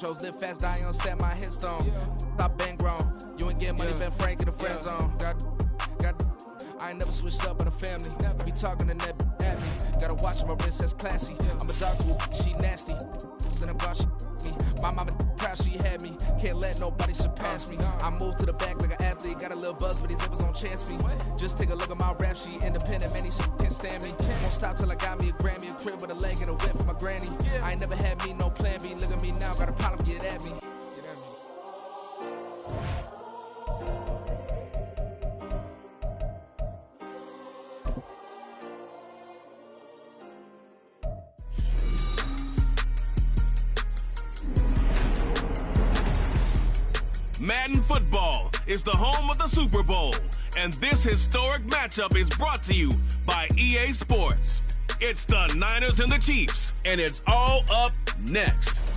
Chose live fast, die on set, my headstone. Stop been grown. You ain't get money, been frank in the friend zone. I ain't never switched up on the family. I be talking to that at me. Gotta watch my wrist, that's classy. I'm a dog to a she nasty. And about she me. My mama proud she had me. Can't let nobody surpass me. I moved to the back like an athlete. Got a little buzz for these zippers on chance me. Just take a look at my rap sheet. Independent, man, these can't stand me. Won't stop till I got me a Grammy, a crib with a leg and a whip for my granny. I ain't never had me no plan B. Look at me now, got a problem, get at me. Madden Football is the home of the Super Bowl, and this historic matchup is brought to you by EA Sports. It's the Niners and the Chiefs, and it's all up next.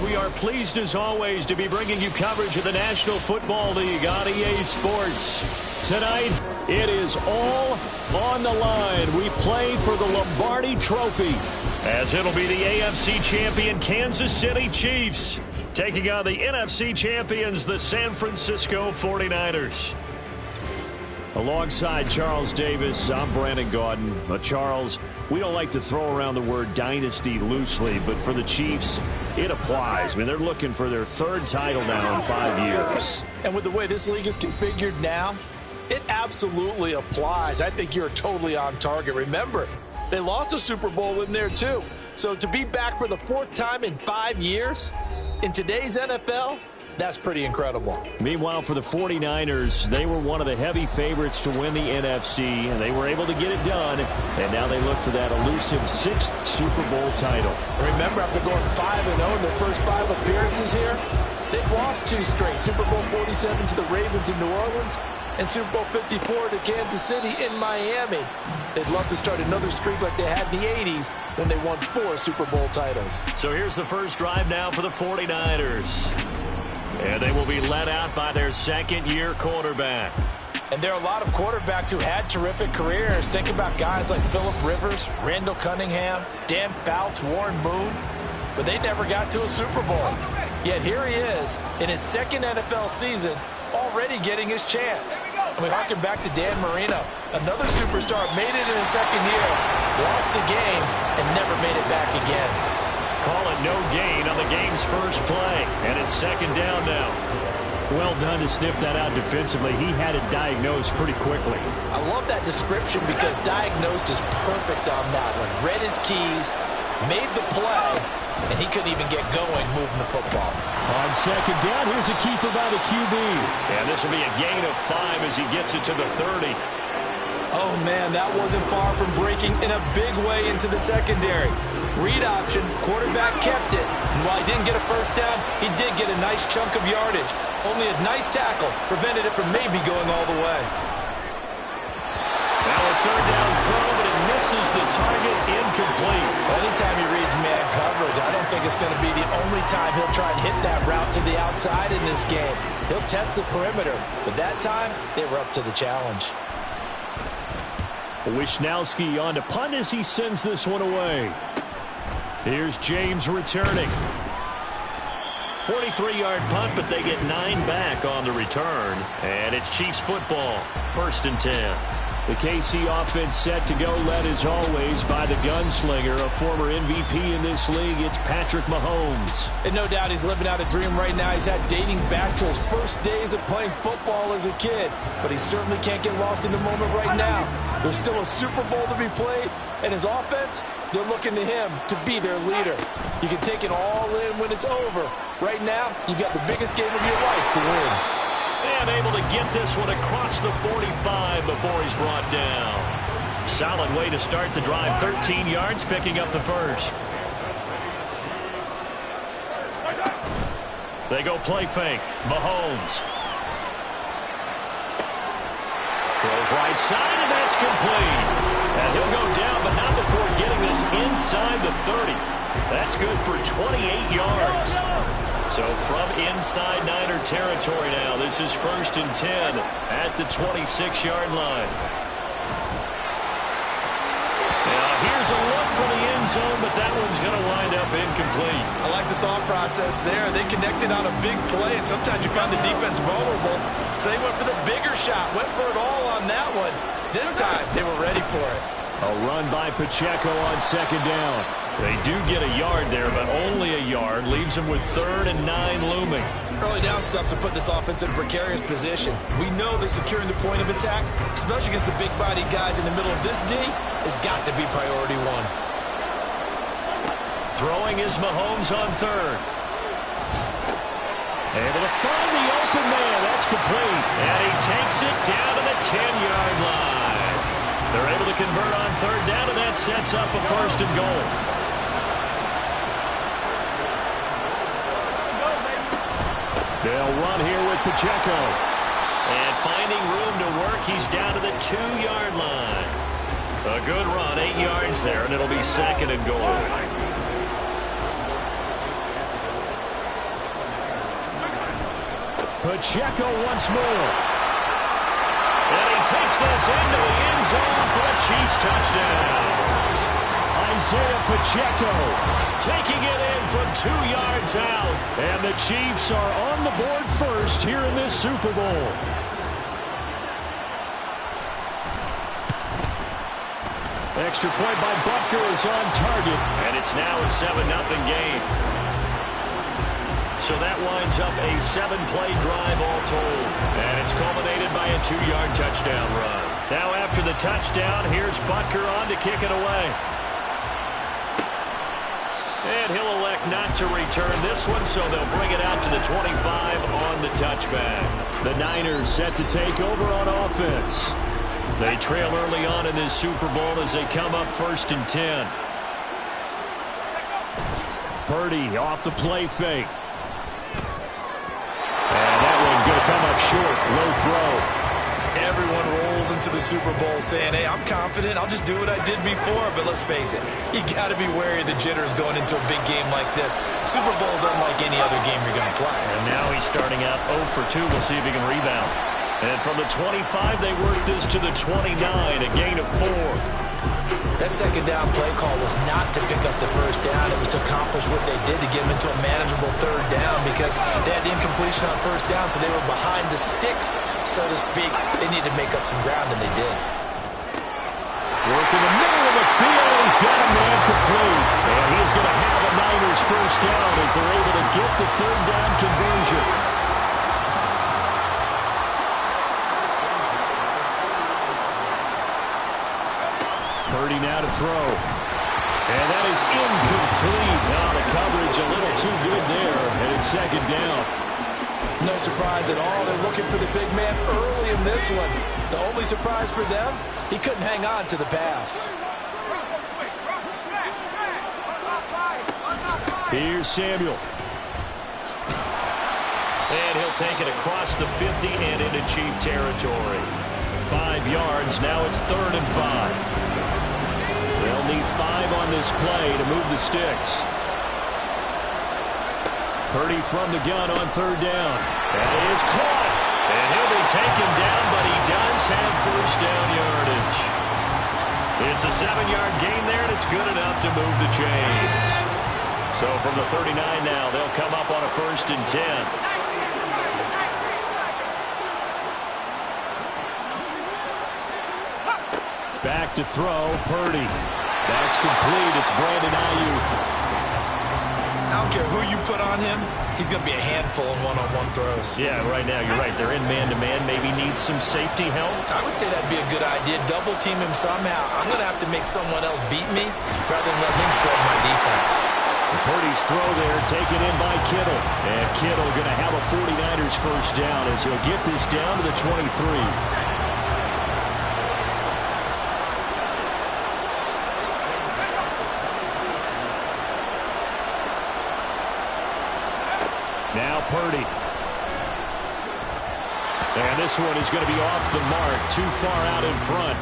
We are pleased, as always, to be bringing you coverage of the National Football League on EA Sports. Tonight, it is all on the line. We play for the Lombardi Trophy, as it'll be the AFC champion Kansas City Chiefs taking on the NFC champions, the San Francisco 49ers. Alongside Charles Davis, I'm Brandon Gaudin. Charles, we don't like to throw around the word dynasty loosely, but for the Chiefs, it applies. I mean, they're looking for their third title now in 5 years. And with the way this league is configured now, it absolutely applies. I think you're totally on target. Remember, they lost a Super Bowl in there too. So to be back for the fourth time in 5 years in today's NFL, that's pretty incredible. Meanwhile, for the 49ers, they were one of the heavy favorites to win the NFC, and they were able to get it done, and now they look for that elusive sixth Super Bowl title. Remember, after going 5-0 in their first 5 appearances here, they've lost 2 straight. Super Bowl 47 to the Ravens in New Orleans, and Super Bowl 54 to Kansas City in Miami. They'd love to start another streak like they had in the 80s when they won 4 Super Bowl titles. So here's the first drive now for the 49ers. And they will be led out by their second-year quarterback. And there are a lot of quarterbacks who had terrific careers. Think about guys like Phillip Rivers, Randall Cunningham, Dan Fouts, Warren Moon. But they never got to a Super Bowl. Yet here he is in his second NFL season, already getting his chance. And we harken back to Dan Marino. Another superstar made it in his second year, lost the game, and never made it back again. Call it no gain on the game's first play, and it's second down now. Well done to sniff that out defensively. He had it diagnosed pretty quickly. I love that description because diagnosed is perfect on that one. Read his keys, made the play, and he couldn't even get going moving the football. On second down, here's a keeper by the QB. And this will be a gain of 5 as he gets it to the 30. Oh, man, that wasn't far from breaking in a big way into the secondary. Read option, quarterback kept it. And while he didn't get a first down, he did get a nice chunk of yardage. Only a nice tackle prevented it from maybe going all the way. Now a third down throw, but it misses the target, incomplete. Anytime he reads man coverage, I don't think it's going to be the only time he'll try and hit that route to the outside in this game. He'll test the perimeter, but that time, they were up to the challenge. Wishnowski on to punt as he sends this one away. Here's James returning. 43-yard punt, but they get 9 back on the return. And it's Chiefs football, 1st and 10. The KC offense set to go, led as always by the gunslinger, a former MVP in this league. It's Patrick Mahomes. And no doubt he's living out a dream right now. He's had dating back to his first days of playing football as a kid. But he certainly can't get lost in the moment right now. There's still a Super Bowl to be played, and his offense, they're looking to him to be their leader. You can take it all in when it's over. Right now, you've got the biggest game of your life to win. And able to get this one across the 45 before he's brought down. Solid way to start the drive. 13 yards, picking up the first. They go play fake. Mahomes. Throws right side, and that's complete. And he'll go down, but not before getting this inside the 30. That's good for 28 yards. So from inside Niner territory now, this is 1st and 10 at the 26-yard line. Now here's a look for the end zone, but that one's going to wind up incomplete. I like the thought process there. They connected on a big play, and sometimes you find the defense vulnerable. So they went for the bigger shot, went for it all on that one. This time, they were ready for it. A run by Pacheco on second down. They do get a yard there, but only a yard. Leaves them with 3rd and 9 looming. Early down stuff to put this offense in a precarious position. We know that securing the point of attack, especially against the big-bodied guys in the middle of this D, has got to be priority one. Throwing is Mahomes on 3rd. Able to find the open man. That's complete. And he takes it down to the 10-yard line. They're able to convert on 3rd down, and that sets up a 1st and goal. They'll run here with Pacheco. And finding room to work, he's down to the 2-yard line. A good run, 8 yards there, and it'll be 2nd and goal. Pacheco once more. And he takes this into the end zone for a Chiefs touchdown. Isaiah Pacheco taking it in from 2 yards out. And the Chiefs are on the board first here in this Super Bowl. Extra point by Butker is on target. And it's now a 7-0 game. So that winds up a 7-play drive all told. And it's culminated by a 2-yard touchdown run. Now after the touchdown, here's Butker on to kick it away. And he'll elect not to return this one, so they'll bring it out to the 25 on the touchback. The Niners set to take over on offense. They trail early on in this Super Bowl as they come up 1st and 10. Purdy off the play fake. And that one going to come up short. Low throw. Everyone rolls into the Super Bowl saying, hey, I'm confident. I'll just do what I did before. But let's face it, you got to be wary of the jitters going into a big game like this. Super Bowl's unlike any other game you're going to play. And now he's starting out 0 for 2. We'll see if he can rebound. And from the 25, they work this to the 29, a gain of 4. That second down play call was not to pick up the first down. It was to accomplish what they did to get them into a manageable 3rd down because they had incompletion on first down, so they were behind the sticks, so to speak. They needed to make up some ground, and they did. Work in the middle of the field. He's got a man complete. And he's going to have a Niners first down as they're able to get the 3rd down conversion. Purdy now to throw. And that is incomplete. Now the coverage a little too good there. And it's 2nd down. No surprise at all. They're looking for the big man early in this one. The only surprise for them, he couldn't hang on to the pass. Here's Samuel. And he'll take it across the 50 and into Chief territory. 5 yards. Now it's 3rd and 5. They'll need 5 on this play to move the sticks. Purdy from the gun on 3rd down. That is caught. And he'll be taken down, but he does have first down yardage. It's a 7-yard gain there, and it's good enough to move the chains. So from the 39 now, they'll come up on a 1st and 10. Back to throw, Purdy. That's complete. It's Brandon Ayuk. I don't care who you put on him. He's going to be a handful in one-on-one throws. Yeah, right now, you're right. They're in man-to-man. Maybe need some safety help. I would say that'd be a good idea. Double team him somehow. I'm going to have to make someone else beat me rather than let him shred my defense. Purdy's throw there taken in by Kittle. And Kittle going to have a 49ers first down as he'll get this down to the 23. Now Purdy. And this one is going to be off the mark, too far out in front.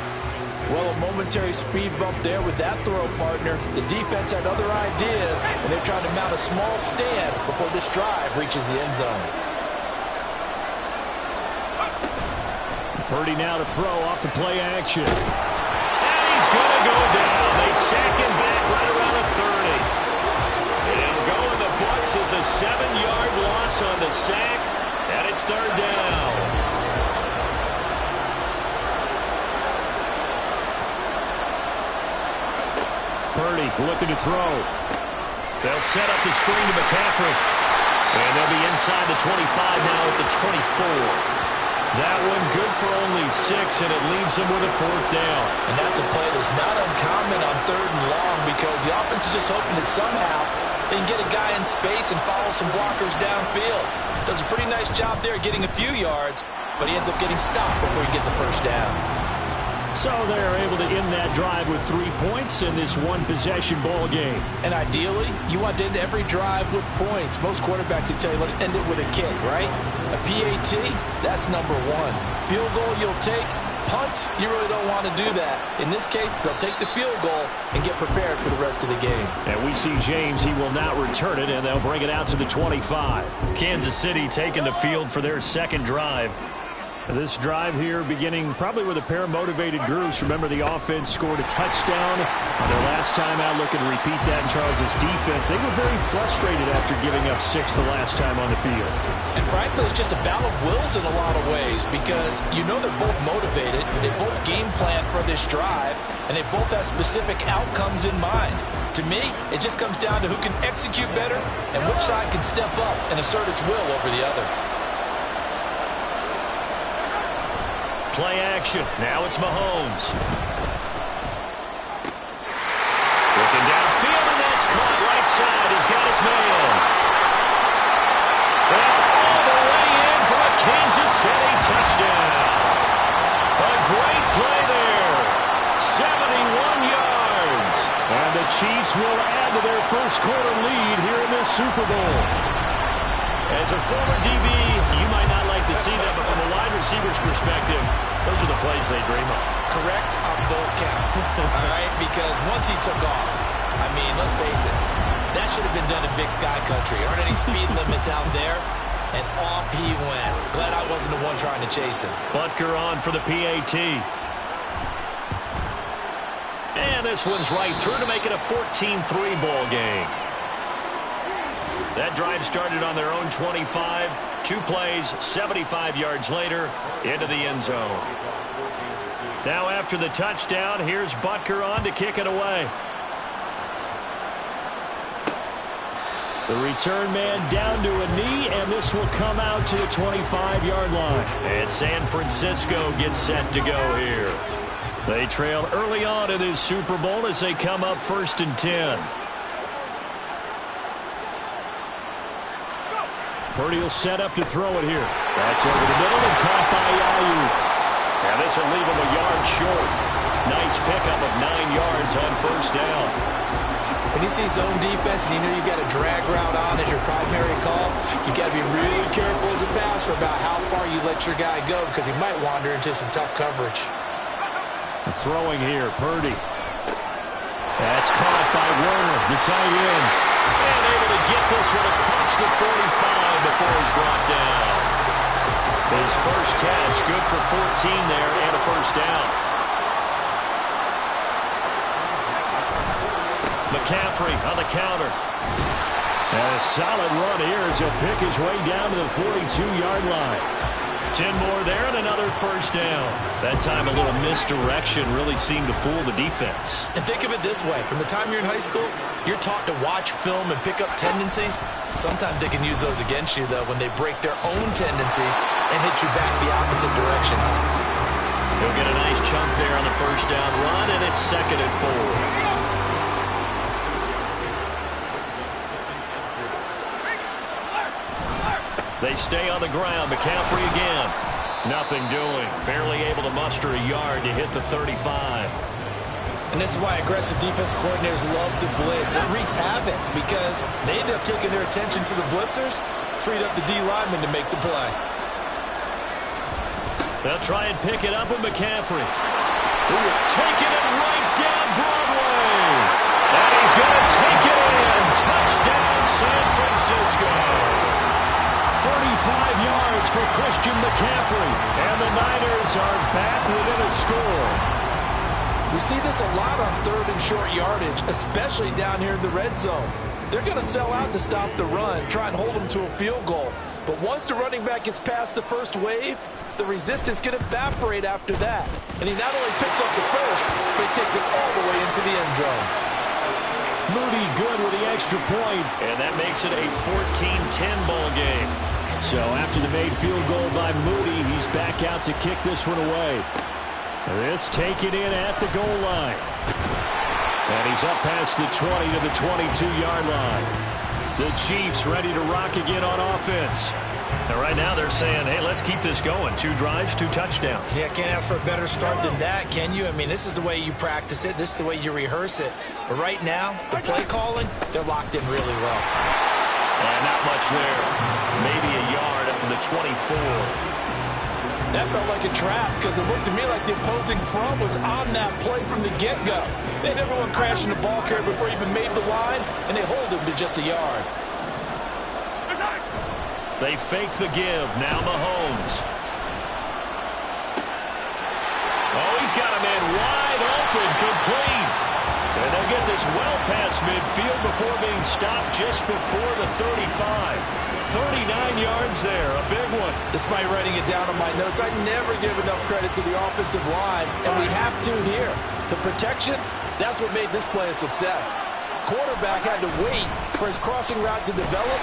Well, a momentary speed bump there with that throw, partner. The defense had other ideas, and they're trying to mount a small stand before this drive reaches the end zone. Purdy now to throw off the play action. And he's going to to go down. They sack him back right around the 30. And go in the books is a 7-yard loss on the sack, and it's third down. Purdy looking to throw. They'll set up the screen to McCaffrey. And they'll be inside the 25 now at the 24. That one good for only 6, and it leaves them with a 4th down. And that's a play that's not uncommon on 3rd and long because the offense is just hoping that somehow they can get a guy in space and follow some blockers downfield. Does a pretty nice job there getting a few yards, but he ends up getting stopped before he gets the first down. So they're able to end that drive with 3 points in this one-possession ball game. And ideally, you want to end every drive with points. Most quarterbacks would tell you, let's end it with a kick, right? A PAT, that's number 1. Field goal you'll take. Punts, you really don't want to do that. In this case, they'll take the field goal and get prepared for the rest of the game. And we see James, he will not return it, and they'll bring it out to the 25. Kansas City taking the field for their second drive. This drive here beginning probably with a pair of motivated groups. Remember, the offense scored a touchdown on their last time out. Looking to repeat that in Charles' defense. They were very frustrated after giving up 6 the last time on the field. And frankly, it's just a battle of wills in a lot of ways because you know they're both motivated. They both game plan for this drive, and they both have specific outcomes in mind. To me, it just comes down to who can execute better and which side can step up and assert its will over the other. Play action. Now it's Mahomes. Looking downfield, and that's caught right side. He's got his man. And all the way in for a Kansas City touchdown. A great play there. 71 yards. And the Chiefs will add to their first quarter lead here in this Super Bowl. As a former DB, you might not like to see that, but from a wide receiver's perspective, those are the plays they dream of. Correct on both counts, all right? Because once he took off, I mean, let's face it, that should have been done in Big Sky Country. Aren't any speed limits out there? And off he went. Glad I wasn't the one trying to chase him. Butker on for the PAT. And this one's right through to make it a 14-3 ball game. That drive started on their own 25. 2 plays, 75 yards later, into the end zone. Now after the touchdown, here's Butker on to kick it away. The return man down to a knee, and this will come out to the 25-yard line. And San Francisco gets set to go here. They trail early on in this Super Bowl as they come up 1st and 10. Purdy will set up to throw it here. That's over the middle and caught by Ayuk. And this will leave him a yard short. Nice pickup of 9 yards on 1st down. When you see zone defense and you know you've got a drag route on as your primary call, you've got to be really careful as a passer about how far you let your guy go because he might wander into some tough coverage. Throwing here, Purdy. That's caught by Werner, the tight end. And able to get this one across the 45 before he's brought down. His first catch, good for 14 there and a 1st down. McCaffrey on the counter. And a solid run here as he'll pick his way down to the 42-yard line. 10 more there and another 1st down. That time a little misdirection really seemed to fool the defense. And think of it this way. From the time you're in high school, you're taught to watch film and pick up tendencies. Sometimes they can use those against you, though, when they break their own tendencies and hit you back the opposite direction. He'll get a nice chunk there on the 1st down run, and it's 2nd and 4. They stay on the ground. McCaffrey again. Nothing doing. Barely able to muster a yard to hit the 35. And this is why aggressive defense coordinators love to blitz. It wreaks havoc because they end up taking their attention to the blitzers, freed up the D lineman to make the play. They'll try and pick it up with McCaffrey. Ooh, taking it right down Broadway. And he's going to take it in. Touchdown, San Francisco. 45 yards for Christian McCaffrey. And the Niners are back within a score. We see this a lot on third and short yardage, especially down here in the red zone. They're going to sell out to stop the run, try and hold them to a field goal. But once the running back gets past the first wave, the resistance can evaporate after that. And he not only picks up the first, but he takes it all the way into the end zone. Moody good with the extra point, and that makes it a 14-10 ball game. So after the made field goal by Moody, he's back out to kick this one away. This taken in at the goal line. And he's up past the 20 to the 22-yard line. The Chiefs ready to rock again on offense. And right now they're saying, hey, let's keep this going. 2 drives, 2 touchdowns. Yeah, can't ask for a better start than that, can you? I mean, this is the way you practice it. This is the way you rehearse it. But right now, the play calling, they're locked in really well. And not much there. Maybe a yard up to the 24. That felt like a trap because it looked to me like the opposing front was on that play from the get-go. They had everyone crashing the ball carrier before he even made the line, and they hold him to just a yard. They fake the give. Now Mahomes. Oh, he's got him in wide open, complete. And they'll get this well past midfield before being stopped just before the 35. 39 yards there, a big one. Despite writing it down on my notes, I never give enough credit to the offensive line, and we have to here. The protection, that's what made this play a success. Quarterback had to wait for his crossing route to develop.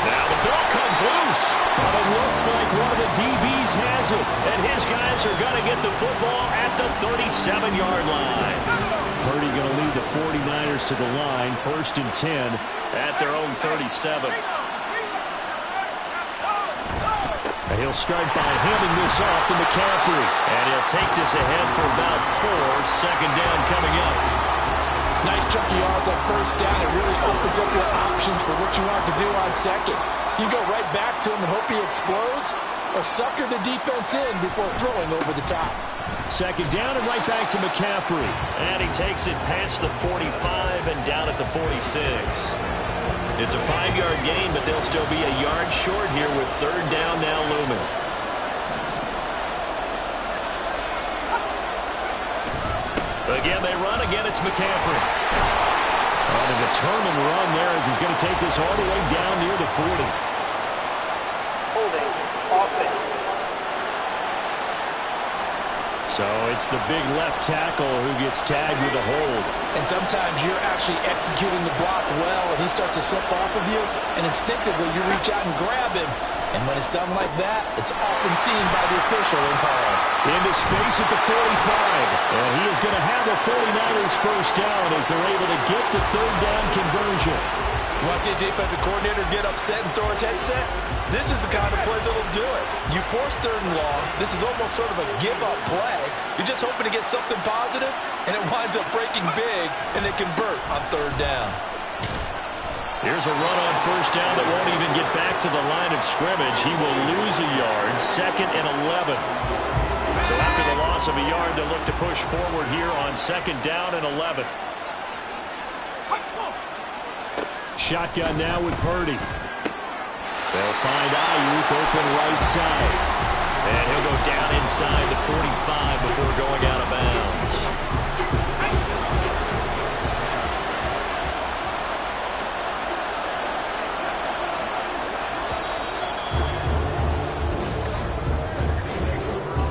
Now the ball comes loose, but it looks like one of the DBs has it, and his guys are going to get the football at the 37-yard line. Purdy going to lead the 49ers to the line, 1st and 10 at their own 37. And he'll start by handing this off to McCaffrey. And he'll take this ahead for about 4. Second down coming up. Nice chunky yards on first down. It really opens up your options for what you want to do on second. You go right back to him and hope he explodes, or sucker the defense in before throwing over the top. Second down and right back to McCaffrey. And he takes it past the 45 and down at the 46. It's a 5-yard gain, but they'll still be a yard short here with third down now looming. Again, they run. Again, it's McCaffrey. On a determined run there as he's going to take this all the way down near the 40. Holding offense. So it's the big left tackle who gets tagged with a hold. And sometimes you're actually executing the block well, and he starts to slip off of you, and instinctively you reach out and grab him. And when it's done like that, it's often seen by the official and called. Into space at the 45. And he is going to have the 49ers first down as they're able to get the third down conversion. You want to see a defensive coordinator get upset and throw his headset? This is the kind of play that'll do it. You force third and long. This is almost sort of a give-up play. You're just hoping to get something positive, and it winds up breaking big, and they convert on third down. Here's a run on first down that won't even get back to the line of scrimmage. He will lose a yard, 2nd and 11. So after the loss of a yard, they'll look to push forward here on 2nd down and 11. Shotgun now with Purdy. They'll find Ayuk open right side. And he'll go down inside the 45 before going out of bounds.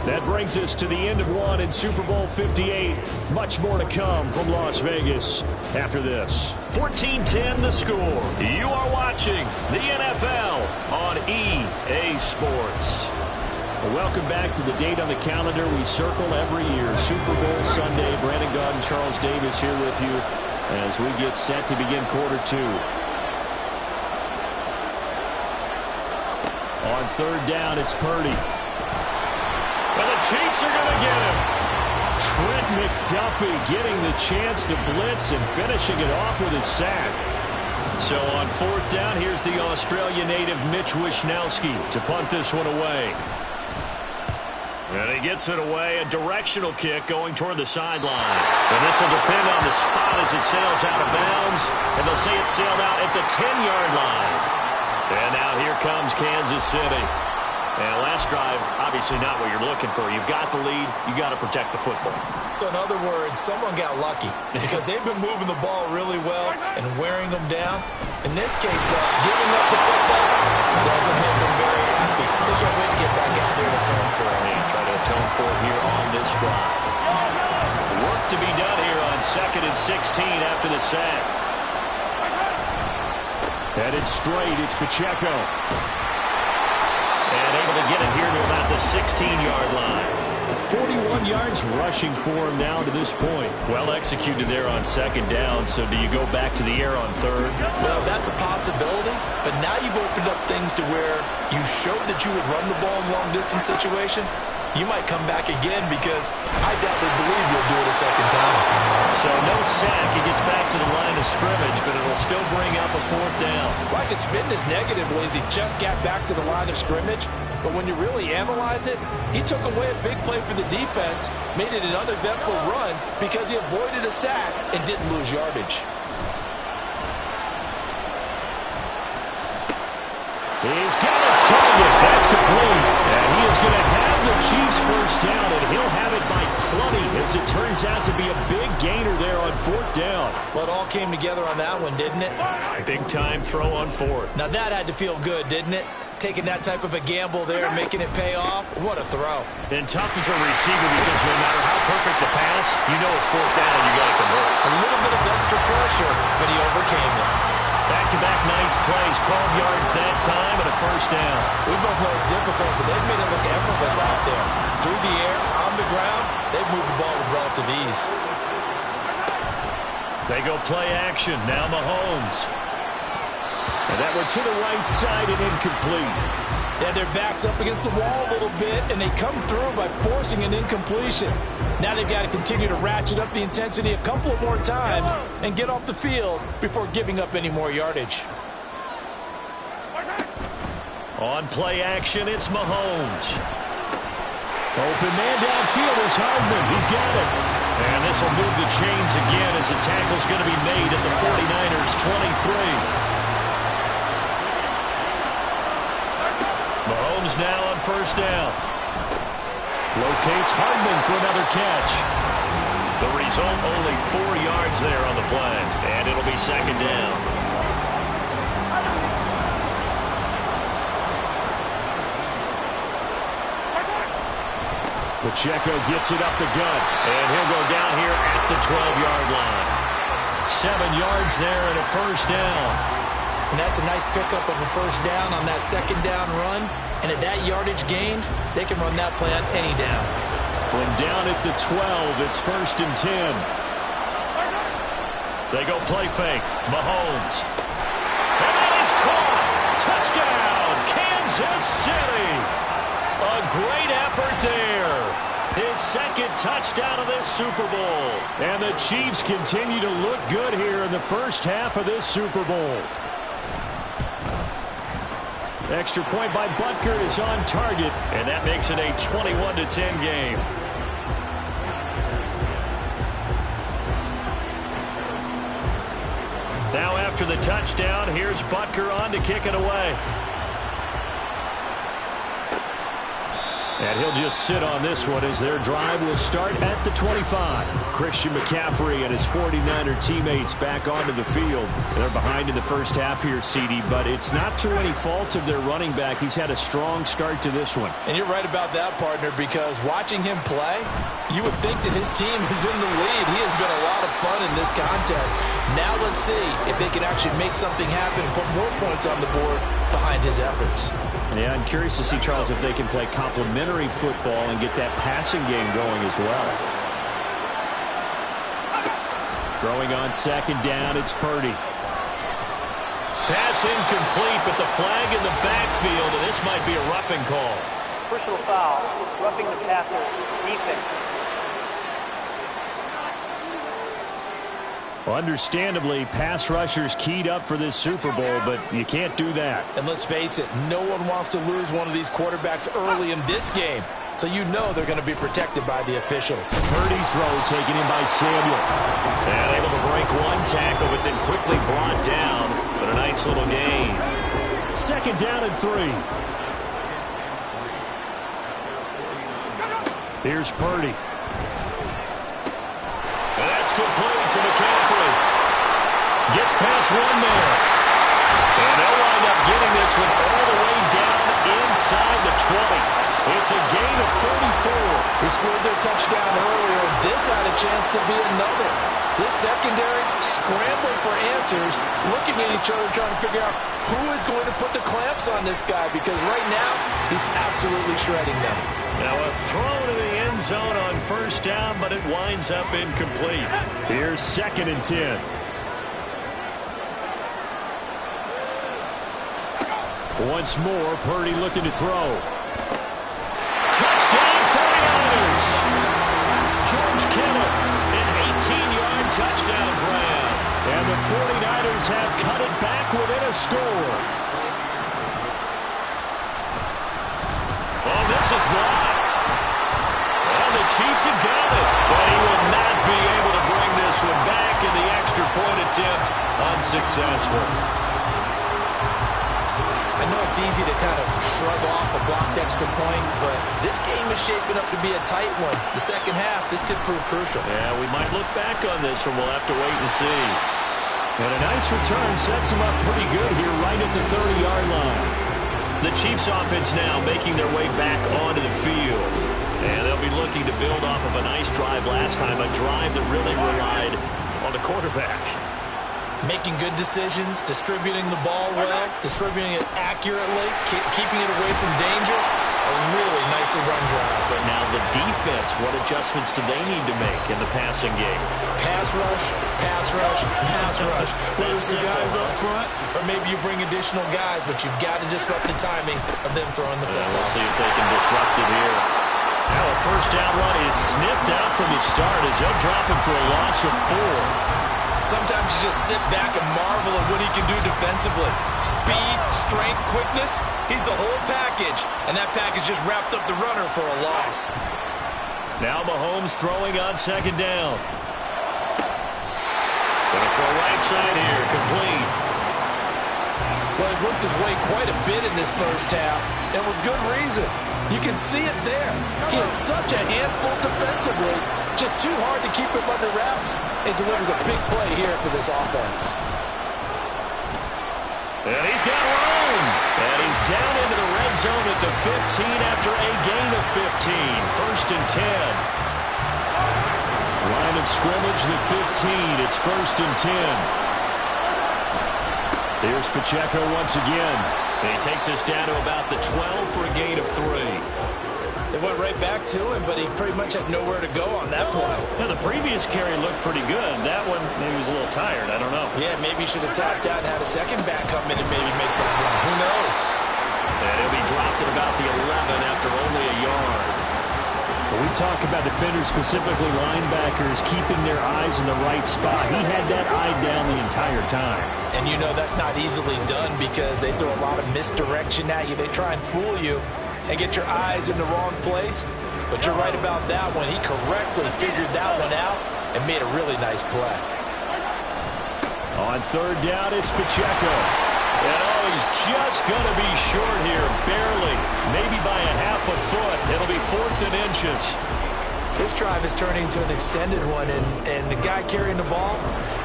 That brings us to the end of one in Super Bowl 58. Much more to come from Las Vegas after this. 14-10 the score. You are watching the NFL on EA Sports. Well, welcome back to the date on the calendar we circle every year. Super Bowl Sunday. Brandon Gaudin, Charles Davis here with you as we get set to begin quarter 2. On third down, it's Purdy. And the Chiefs are going to get him. Trent McDuffie getting the chance to blitz and finishing it off with a sack. So on fourth down, here's the Australia native Mitch Wishnowsky to punt this one away. And he gets it away, a directional kick going toward the sideline. And this will depend on the spot as it sails out of bounds. And they'll say it sailed out at the 10-yard line. And now here comes Kansas City. And last drive, obviously not what you're looking for. You've got the lead. You got to protect the football. So in other words, someone got lucky because they've been moving the ball really well and wearing them down. In this case, though, giving up the football doesn't make them very happy. They can't wait to get back out there and atone for it. They try to atone for it here on this drive. Work to be done here on 2nd and 16 after the sack. Headed straight, it's Pacheco. And able to get it here to about the 16-yard line. 41 yards rushing for him now to this point. Well executed there on 2nd down, so do you go back to the air on 3rd? Well, that's a possibility, but now you've opened up things to where you showed that you would run the ball in a long-distance situation. You might come back again because I doubt they believe you'll do it a 2nd time. So no sack. He gets back to the line of scrimmage, but it'll still bring up a 4th down. Well, I could spin this negatively as he just got back to the line of scrimmage, but when you really analyze it, he took away a big play for the defense, made it an uneventful run because he avoided a sack and didn't lose yardage. He's got his target. That's complete. And he is going to have the Chiefs 1st down, and he'll have it by plenty as it turns out to be a big gainer there on 4th down. Well, it all came together on that one, didn't it? Big-time throw on 4th. Now that had to feel good, didn't it? Taking that type of a gamble there and making it pay off. What a throw. And tough as a receiver because no matter how perfect the pass, you know it's 4th down and you got to convert. A little bit of extra pressure, but he overcame it. Back-to-back nice plays, 12 yards that time and a 1st down. We both know it's difficult, but they've made it look effortless out there. Through the air, on the ground, they've moved the ball with relative ease. They go play action. Now Mahomes. And that one to the right side and incomplete. Yeah, their back's up against the wall a little bit, and they come through by forcing an incompletion. Now they've got to continue to ratchet up the intensity a couple of more times and get off the field before giving up any more yardage. On play action, it's Mahomes. Open man downfield is Hardman. He's got it. And this will move the chains again as the tackle's going to be made at the 49ers' 23. Mahomes now on 1st down. Locates Hardman for another catch. The result, only 4 yards there on the play. And it'll be 2nd down. Pacheco gets it up the gut. And he'll go down here at the 12-yard line. 7 yards there and a 1st down. And that's a nice pickup of a 1st down on that 2nd down run. And at that yardage gained, they can run that play on any down. From down at the 12, it's 1st and 10. They go play fake. Mahomes. And that is caught. Touchdown, Kansas City. A great effort there. His 2nd touchdown of this Super Bowl. And the Chiefs continue to look good here in the 1st half of this Super Bowl. Extra point by Butker is on target, and that makes it a 21-10 game. Now after the touchdown, here's Butker on to kick it away. And he'll just sit on this one as their drive will start at the 25. Christian McCaffrey and his 49er teammates back onto the field. They're behind in the 1st half here, CD, but it's not through any fault of their running back. He's had a strong start to this one. And you're right about that, partner, because watching him play, you would think that his team is in the lead. He has been a lot of fun in this contest. Now let's see if they can actually make something happen and put more points on the board behind his efforts. Yeah, I'm curious to see, Charles, if they can play complementary football and get that passing game going as well. Throwing on 2nd down, it's Purdy. Pass incomplete, but the flag in the backfield, and this might be a roughing call. Personal foul, roughing the passer, defense. Understandably, pass rushers keyed up for this Super Bowl, but you can't do that. And let's face it, no one wants to lose one of these quarterbacks early in this game. So you know they're going to be protected by the officials. Purdy's throw taken in by Samuel. And able to break one tackle, but then quickly brought down. But a nice little gain. 2nd down and 3. Here's Purdy. That's complete to McCaffrey. Gets past one man. And they'll wind up getting this one all the way down inside the 20. It's a gain of 34. They scored their touchdown earlier. This had a chance to be another. This secondary scrambling for answers, looking at each other, trying to figure out who is going to put the clamps on this guy, because right now he's absolutely shredding them. Now a throw to the end zone on first down, but it winds up incomplete. Here's 2nd and 10. Once more, Purdy looking to throw. Touchdown 49ers! George Kittle, an 18-yard touchdown grab. And the 49ers have cut it back within a score. Oh, this is blocked. And the Chiefs have got it. But he will not be able to bring this one back, and the extra point attempt unsuccessful. I know it's easy to kind of shrug off a blocked extra point, but this game is shaping up to be a tight one. The second half, this could prove crucial. Yeah, we might look back on this one. We'll have to wait and see. And a nice return sets them up pretty good here right at the 30-yard line. The Chiefs offense now making their way back onto the field. And they'll be looking to build off of a nice drive last time, a drive that really relied on the quarterback. Making good decisions, distributing the ball well, distributing it accurately, keeping it away from danger. A really nicely run drive. But now the defense, what adjustments do they need to make in the passing game? Pass rush, pass rush, pass rush. Whether it's the guys up front, or maybe you bring additional guys, but you've got to disrupt the timing of them throwing the football. We'll see if they can disrupt it here. Now a first down run is sniffed out from the start as they'll drop him for a loss of 4. Sometimes you just sit back and marvel at what he can do defensively. Speed, strength, quickness, he's the whole package. And that package just wrapped up the runner for a loss. Now Mahomes throwing on 2nd down. Gonna throw right side here, complete. Well, he worked his way quite a bit in this first half, and with good reason. You can see it there. He is such a handful defensively. Just too hard to keep him under wraps, and delivers a big play here for this offense. And he's got room. And he's down into the red zone at the 15 after a gain of 15. 1st and 10. Line of scrimmage, the 15. It's 1st and 10. Here's Pacheco once again. And he takes us down to about the 12 for a gain of 3. They went right back to him, but he pretty much had nowhere to go on that play. Now, the previous carry looked pretty good. That one, maybe he was a little tired. I don't know. Yeah, maybe he should have tapped out and had a second back come in and maybe make that run. Who knows? And he'll be dropped at about the 11 after only a yard. When we talk about defenders, specifically linebackers, keeping their eyes in the right spot, he had that eye down the entire time. And you know that's not easily done because they throw a lot of misdirection at you. They try and fool you and get your eyes in the wrong place. But you're right about that one. He correctly figured that one out and made a really nice play. On 3rd down, it's Pacheco. And oh, he's just going to be short here, barely. Maybe by a half a foot. It'll be 4th and inches. This drive is turning into an extended one, and the guy carrying the ball,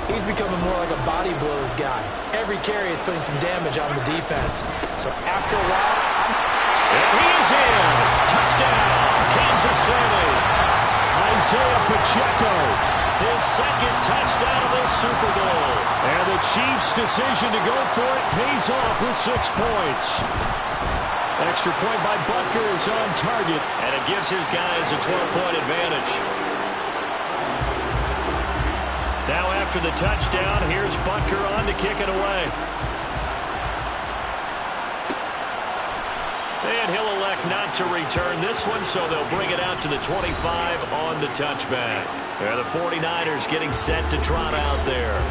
he's becoming more like a body blows guy. Every carry is putting some damage on the defense. So after a while, and he is in. Touchdown, Kansas City. Isaiah Pacheco, his 2nd touchdown of this Super Bowl. And the Chiefs' decision to go for it pays off with 6 points. Extra point by Butker is on target, and it gives his guys a 12-point advantage. Now after the touchdown, here's Butker on to kick it away. And he'll elect not to return this one, so they'll bring it out to the 25 on the touchback. The 49ers getting set to trot out there.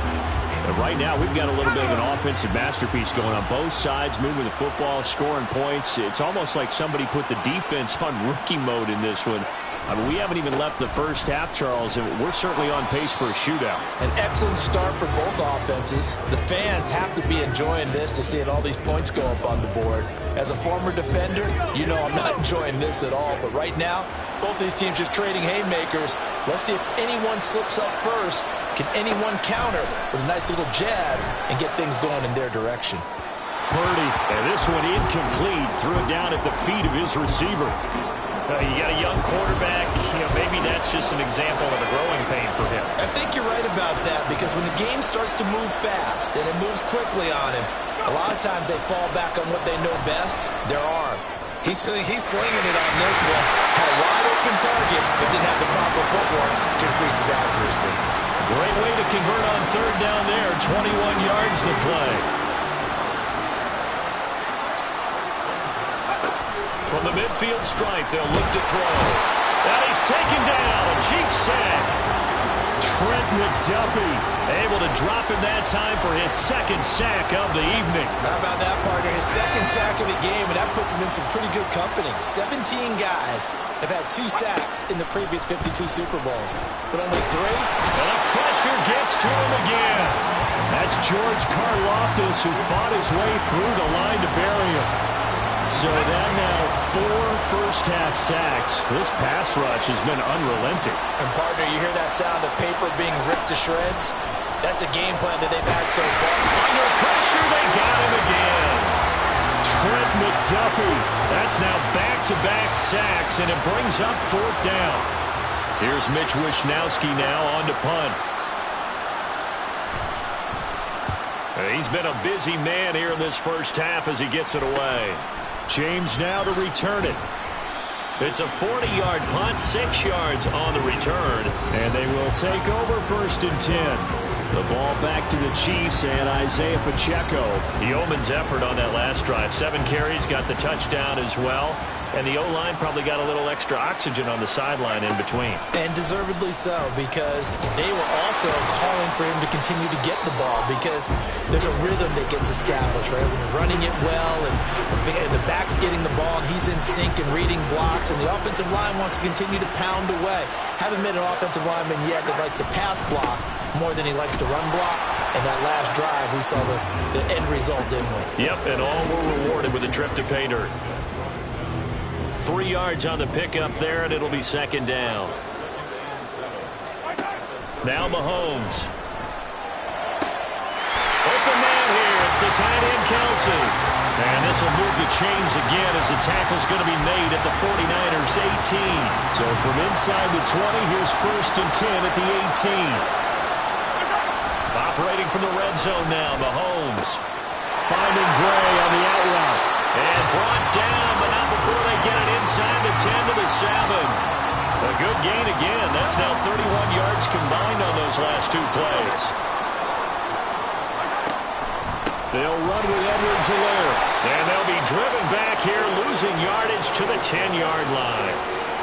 And right now, we've got a little bit of an offensive masterpiece going on both sides, moving the football, scoring points. It's almost like somebody put the defense on rookie mode in this one. I mean, we haven't even left the first half, Charles, and we're certainly on pace for a shootout. An excellent start for both offenses. The fans have to be enjoying this to see all these points go up on the board. As a former defender, you know I'm not enjoying this at all. But right now, both these teams just trading haymakers. Let's see if anyone slips up first. Can anyone counter with a nice little jab and get things going in their direction? Purdy, and this one incomplete. Threw it down at the feet of his receiver. You got a young quarterback. Maybe that's just an example of a growing pain for him. I think you're right about that, because when the game starts to move fast and it moves quickly on him, a lot of times they fall back on what they know best, their arm. He's slinging it on this one. Had a wide open target, but didn't have the proper footwork to increase his accuracy. Great way to convert on third down there. 21 yards the play. From the midfield stripe, they'll look to throw. And he's taken down. A Chiefs sack. Trent McDuffie able to drop him that time for his second sack of the evening. How about that, partner? His second sack of the game, and that puts him in some pretty good company. 17 guys have had 2 sacks in the previous 52 Super Bowls, but only 3. And the pressure gets to him again. That's George Karlaftis, who fought his way through the line to bury him. So that now 4 first-half sacks. This pass rush has been unrelenting. And, partner, you hear that sound of paper being ripped to shreds? That's a game plan that they've had so far. Under pressure, they got him again. Trent McDuffie. That's now back-to-back sacks, and it brings up 4th down. Here's Mitch Wishnowski now on to punt. He's been a busy man here in this first half as he gets it away. James now to return it. It's a 40-yard punt, 6 yards on the return, and they will take over 1st and 10. The ball back to the Chiefs and Isaiah Pacheco. Yeoman's effort on that last drive. 7 carries, got the touchdown as well. And the O-line probably got a little extra oxygen on the sideline in between. And deservedly so, because they were also calling for him to continue to get the ball, because there's a rhythm that gets established, right? When you're running it well and the back's getting the ball and he's in sync and reading blocks, and the offensive line wants to continue to pound away. Haven't met an offensive lineman yet that likes to pass block more than he likes to run block. And that last drive, we saw the end result, didn't we? Yep, and all were rewarded with a trip to pay dirt. 3 yards on the pickup there, and it'll be 2nd down. Now Mahomes. Open man here. It's the tight end, Kelsey. And this will move the chains again as the tackle's going to be made at the 49ers' 18. So from inside the 20, here's 1st and 10 at the 18. Operating from the red zone now, Mahomes. Finding Gray on the out route. And brought down, but not before they get it inside the 10 to the 7. A good gain again. That's now 31 yards combined on those last 2 plays. They'll run with Edwards-Helaire. And they'll be driven back here, losing yardage to the 10-yard line.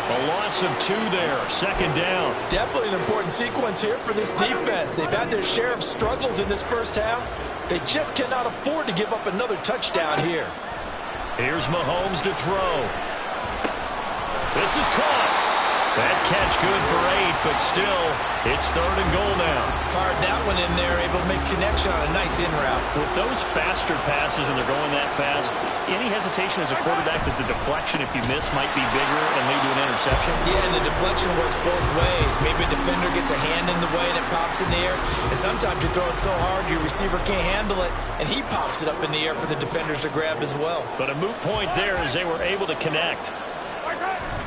A loss of 2 there, 2nd down. Definitely an important sequence here for this defense. They've had their share of struggles in this first half. They just cannot afford to give up another touchdown here. Here's Mahomes to throw. This is caught. That catch good for 8, but still, it's 3rd and goal now. Fired that one in there, able to make connection on a nice in route. With those faster passes and they're going that fast, any hesitation as a quarterback that the deflection, if you miss, might be bigger and lead to an interception? Yeah, and the deflection works both ways. Maybe a defender gets a hand in the way and it pops in the air. And sometimes you throw it so hard your receiver can't handle it, and he pops it up in the air for the defenders to grab as well. But a moot point there as they were able to connect.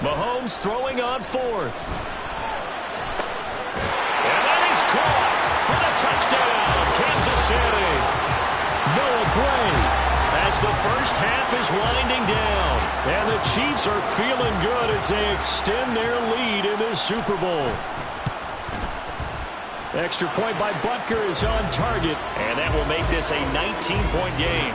Mahomes throwing on 4th. And then he's caught for the touchdown, Kansas City. Noah Gray, as the first half is winding down. And the Chiefs are feeling good as they extend their lead in this Super Bowl. Extra point by Butker is on target. And that will make this a 19-point game.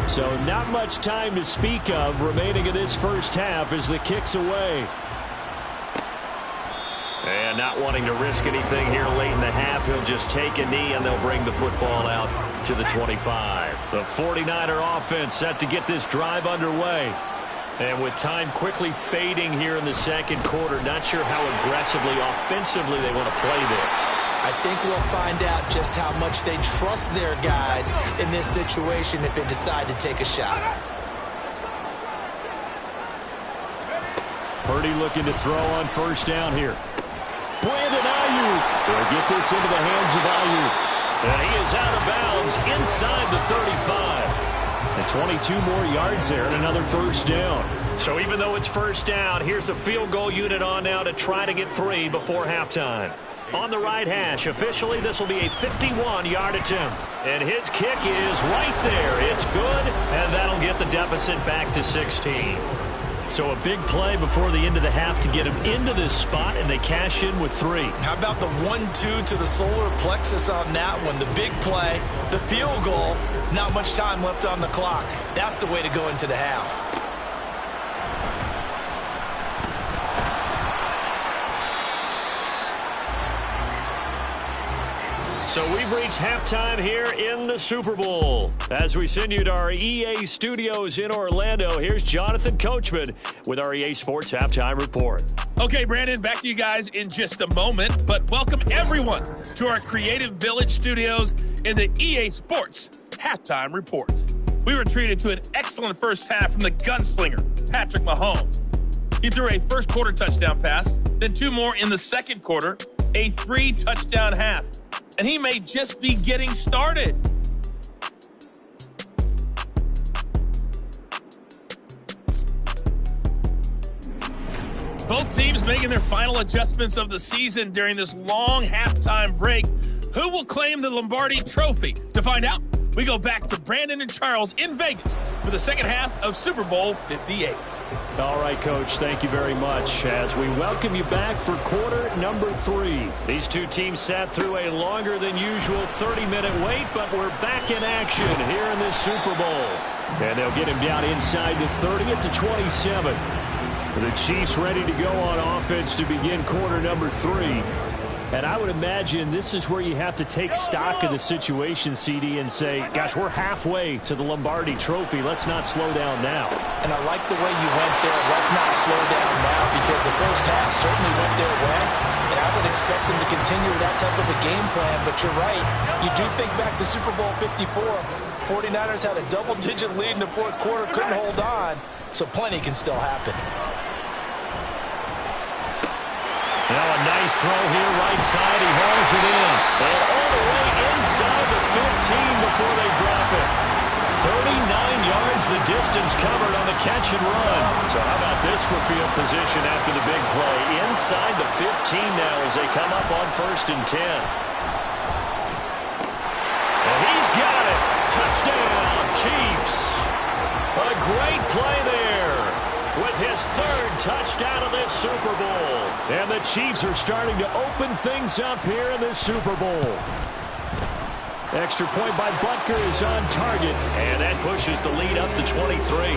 So not much time to speak of remaining in this first half as the kick's away. And And not wanting to risk anything here late in the half, he'll just take a knee and they'll bring the football out to the 25. The 49er offense set to get this drive underway. And with time quickly fading here in the second quarter, not sure how aggressively, offensively they want to play this. I think we'll find out just how much they trust their guys in this situation if they decide to take a shot. Purdy looking to throw on first down here. Brandon Ayuk will get this into the hands of Ayuk. And he is out of bounds inside the 35. And 22 more yards there and another first down. So even though it's first down, here's the field goal unit on now to try to get 3 before halftime. On the right hash, officially this will be a 51-yard attempt. And his kick is right there. It's good, and that'll get the deficit back to 16. So a big play before the end of the half to get him into this spot, and they cash in with 3. How about the 1-2 to the solar plexus on that one? The big play, the field goal, not much time left on the clock. That's the way to go into the half. So we've reached halftime here in the Super Bowl. As we send you to our EA studios in Orlando, here's Jonathan Coachman with our EA Sports Halftime Report. Okay, Brandon, back to you guys in just a moment, but welcome everyone to our Creative Village studios in the EA Sports Halftime Report. We were treated to an excellent first half from the gunslinger, Patrick Mahomes. He threw a first quarter touchdown pass, then 2 more in the second quarter, a 3-touchdown half. And he may just be getting started. Both teams making their final adjustments of the season during this long halftime break. Who will claim the Lombardi Trophy? To find out, we go back to Brandon and Charles in Vegas for the second half of Super Bowl LVIII. All right, Coach, thank you very much as we welcome you back for quarter number 3. These two teams sat through a longer than usual 30-minute wait, but we're back in action here in this Super Bowl. And they'll get him down inside the 30 at the 27. The Chiefs ready to go on offense to begin quarter number 3. And I would imagine this is where you have to take stock of the situation, CD, and say, gosh, we're halfway to the Lombardi Trophy. Let's not slow down now. And I like the way you went there. Let's not slow down now, because the first half certainly went their way. And I would expect them to continue with that type of a game plan. But you're right. You do think back to Super Bowl 54. 49ers had a double-digit lead in the fourth quarter, couldn't hold on. So plenty can still happen. Now a nice throw here, right side. He hauls it in. And all the way inside the 15 before they drop it. 39 yards the distance covered on the catch and run. So how about this for field position after the big play? Inside the 15 now as they come up on 1st and 10. And he's got it. Touchdown, Chiefs. A great play there with his 3rd touchdown of this Super Bowl. And the Chiefs are starting to open things up here in this Super Bowl. Extra point by Butker is on target, and that pushes the lead up to 23.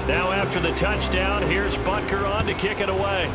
Now after the touchdown, here's Butker on to kick it away.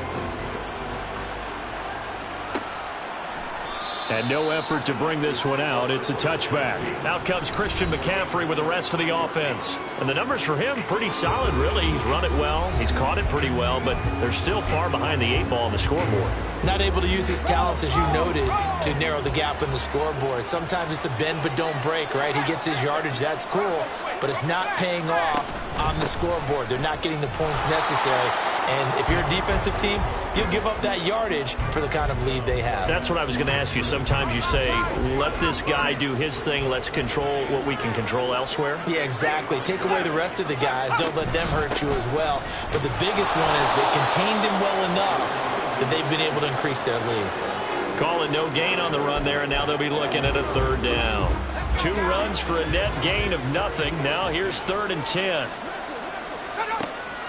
And no effort to bring this one out. It's a touchback. Out comes Christian McCaffrey with the rest of the offense. And the numbers for him, pretty solid, really. He's run it well. He's caught it pretty well, but they're still far behind the 8 ball on the scoreboard. Not able to use his talents, as you noted, to narrow the gap in the scoreboard. Sometimes it's a bend but don't break, right? He gets his yardage. That's cool, but it's not paying off on the scoreboard. They're not getting the points necessary. And if you're a defensive team, you'll give up that yardage for the kind of lead they have. That's what I was going to ask you. Sometimes you say, let this guy do his thing. Let's control what we can control elsewhere. Yeah, exactly. Take away the rest of the guys. Don't let them hurt you as well. But the biggest one is they contained him well enough that they've been able to increase their lead. Call it no gain on the run there, and now they'll be looking at a 3rd down. 2 runs for a net gain of nothing. Now here's 3rd and 10.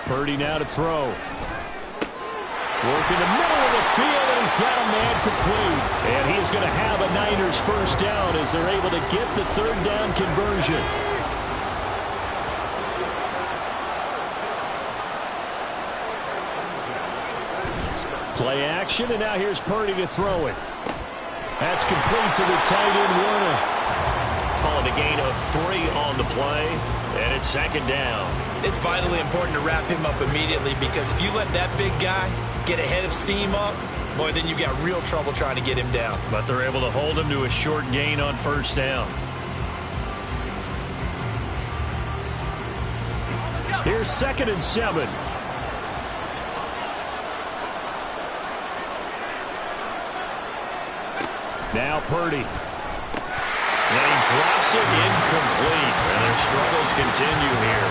Purdy now to throw. Working the middle of the field, and he's got a man complete. And he is going to have a Niners 1st down as they're able to get the 3rd down conversion. Play action, and now here's Purdy to throw it. That's complete to the tight end, Warner. Calling a gain of 3 on the play, and it's second down. It's vitally important to wrap him up immediately, because if you let that big guy get ahead of steam up, boy, then you've got real trouble trying to get him down. But they're able to hold him to a short gain on first down. Here's 2nd and 7. Now Purdy. And he drops it incomplete. And their struggles continue here.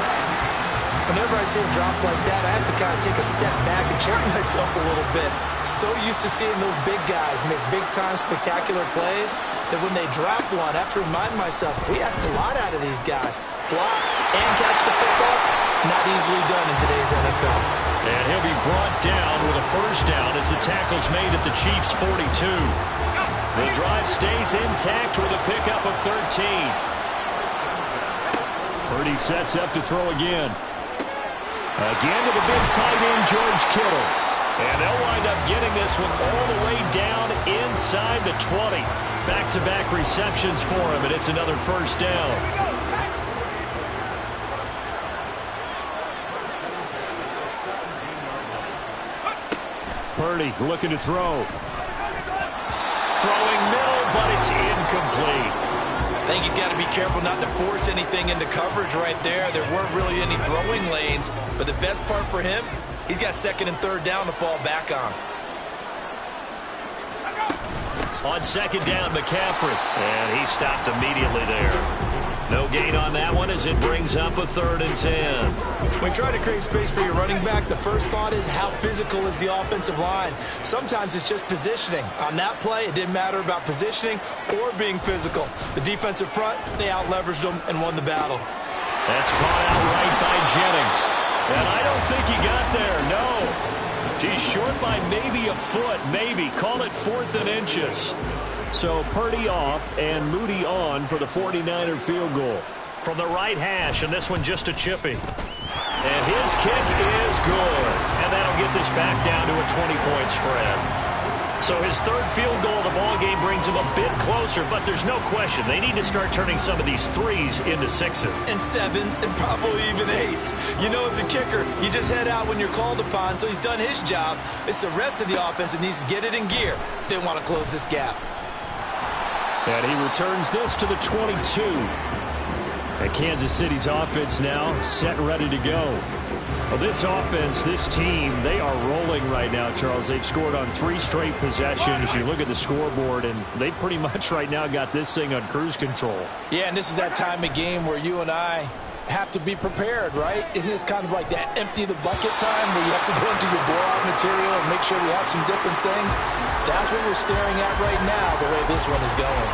Whenever I see a drop like that, I have to kind of take a step back and check myself a little bit. So used to seeing those big guys make big-time spectacular plays that when they drop one, I have to remind myself, we ask a lot out of these guys. Block and catch the football, not easily done in today's NFL. And he'll be brought down with a first down as the tackle's made at the Chiefs' 42. The drive stays intact with a pickup of 13. Purdy sets up to throw again. Again to the big tight end, George Kittle. And they'll wind up getting this one all the way down inside the 20. Back-to-back receptions for him, and it's another first down. Purdy looking to throw. Throwing middle, but it's incomplete. I think he's got to be careful not to force anything into coverage right there. There weren't really any throwing lanes, but the best part for him, he's got 2nd and 3rd down to fall back on. On 2nd down, McCaffrey. And he stopped immediately there. No gain on that one as it brings up a 3rd and 10. When trying to create space for your running back, the first thought is how physical is the offensive line. Sometimes it's just positioning. On that play, it didn't matter about positioning or being physical. The defensive front, they out-leveraged them and won the battle. That's caught out right by Jennings. And I don't think he got there, no. He's short by maybe a foot, maybe. Call it 4th and inches. So Purdy off and Moody on for the 49er field goal. From the right hash, and this one just a chippy. And his kick is good. And that'll get this back down to a 20-point spread. So his 3rd field goal of the ballgame brings him a bit closer, but there's no question they need to start turning some of these 3s into 6s. And 7s and probably even 8s. You know, as a kicker, you just head out when you're called upon, so he's done his job. It's the rest of the offense that needs to get it in gear if they want to close this gap. And he returns this to the 22. And Kansas City's offense now set, ready to go. Well, this offense, this team, they are rolling right now, Charles. They've scored on 3 straight possessions. You look at the scoreboard, and they pretty much right now got this thing on cruise control. Yeah, and this is that time of game where you and I have to be prepared, right? Isn't this kind of like that empty the bucket time where you have to go into your blowout material and make sure we have some different things? That's what we're staring at right now, the way this one is going.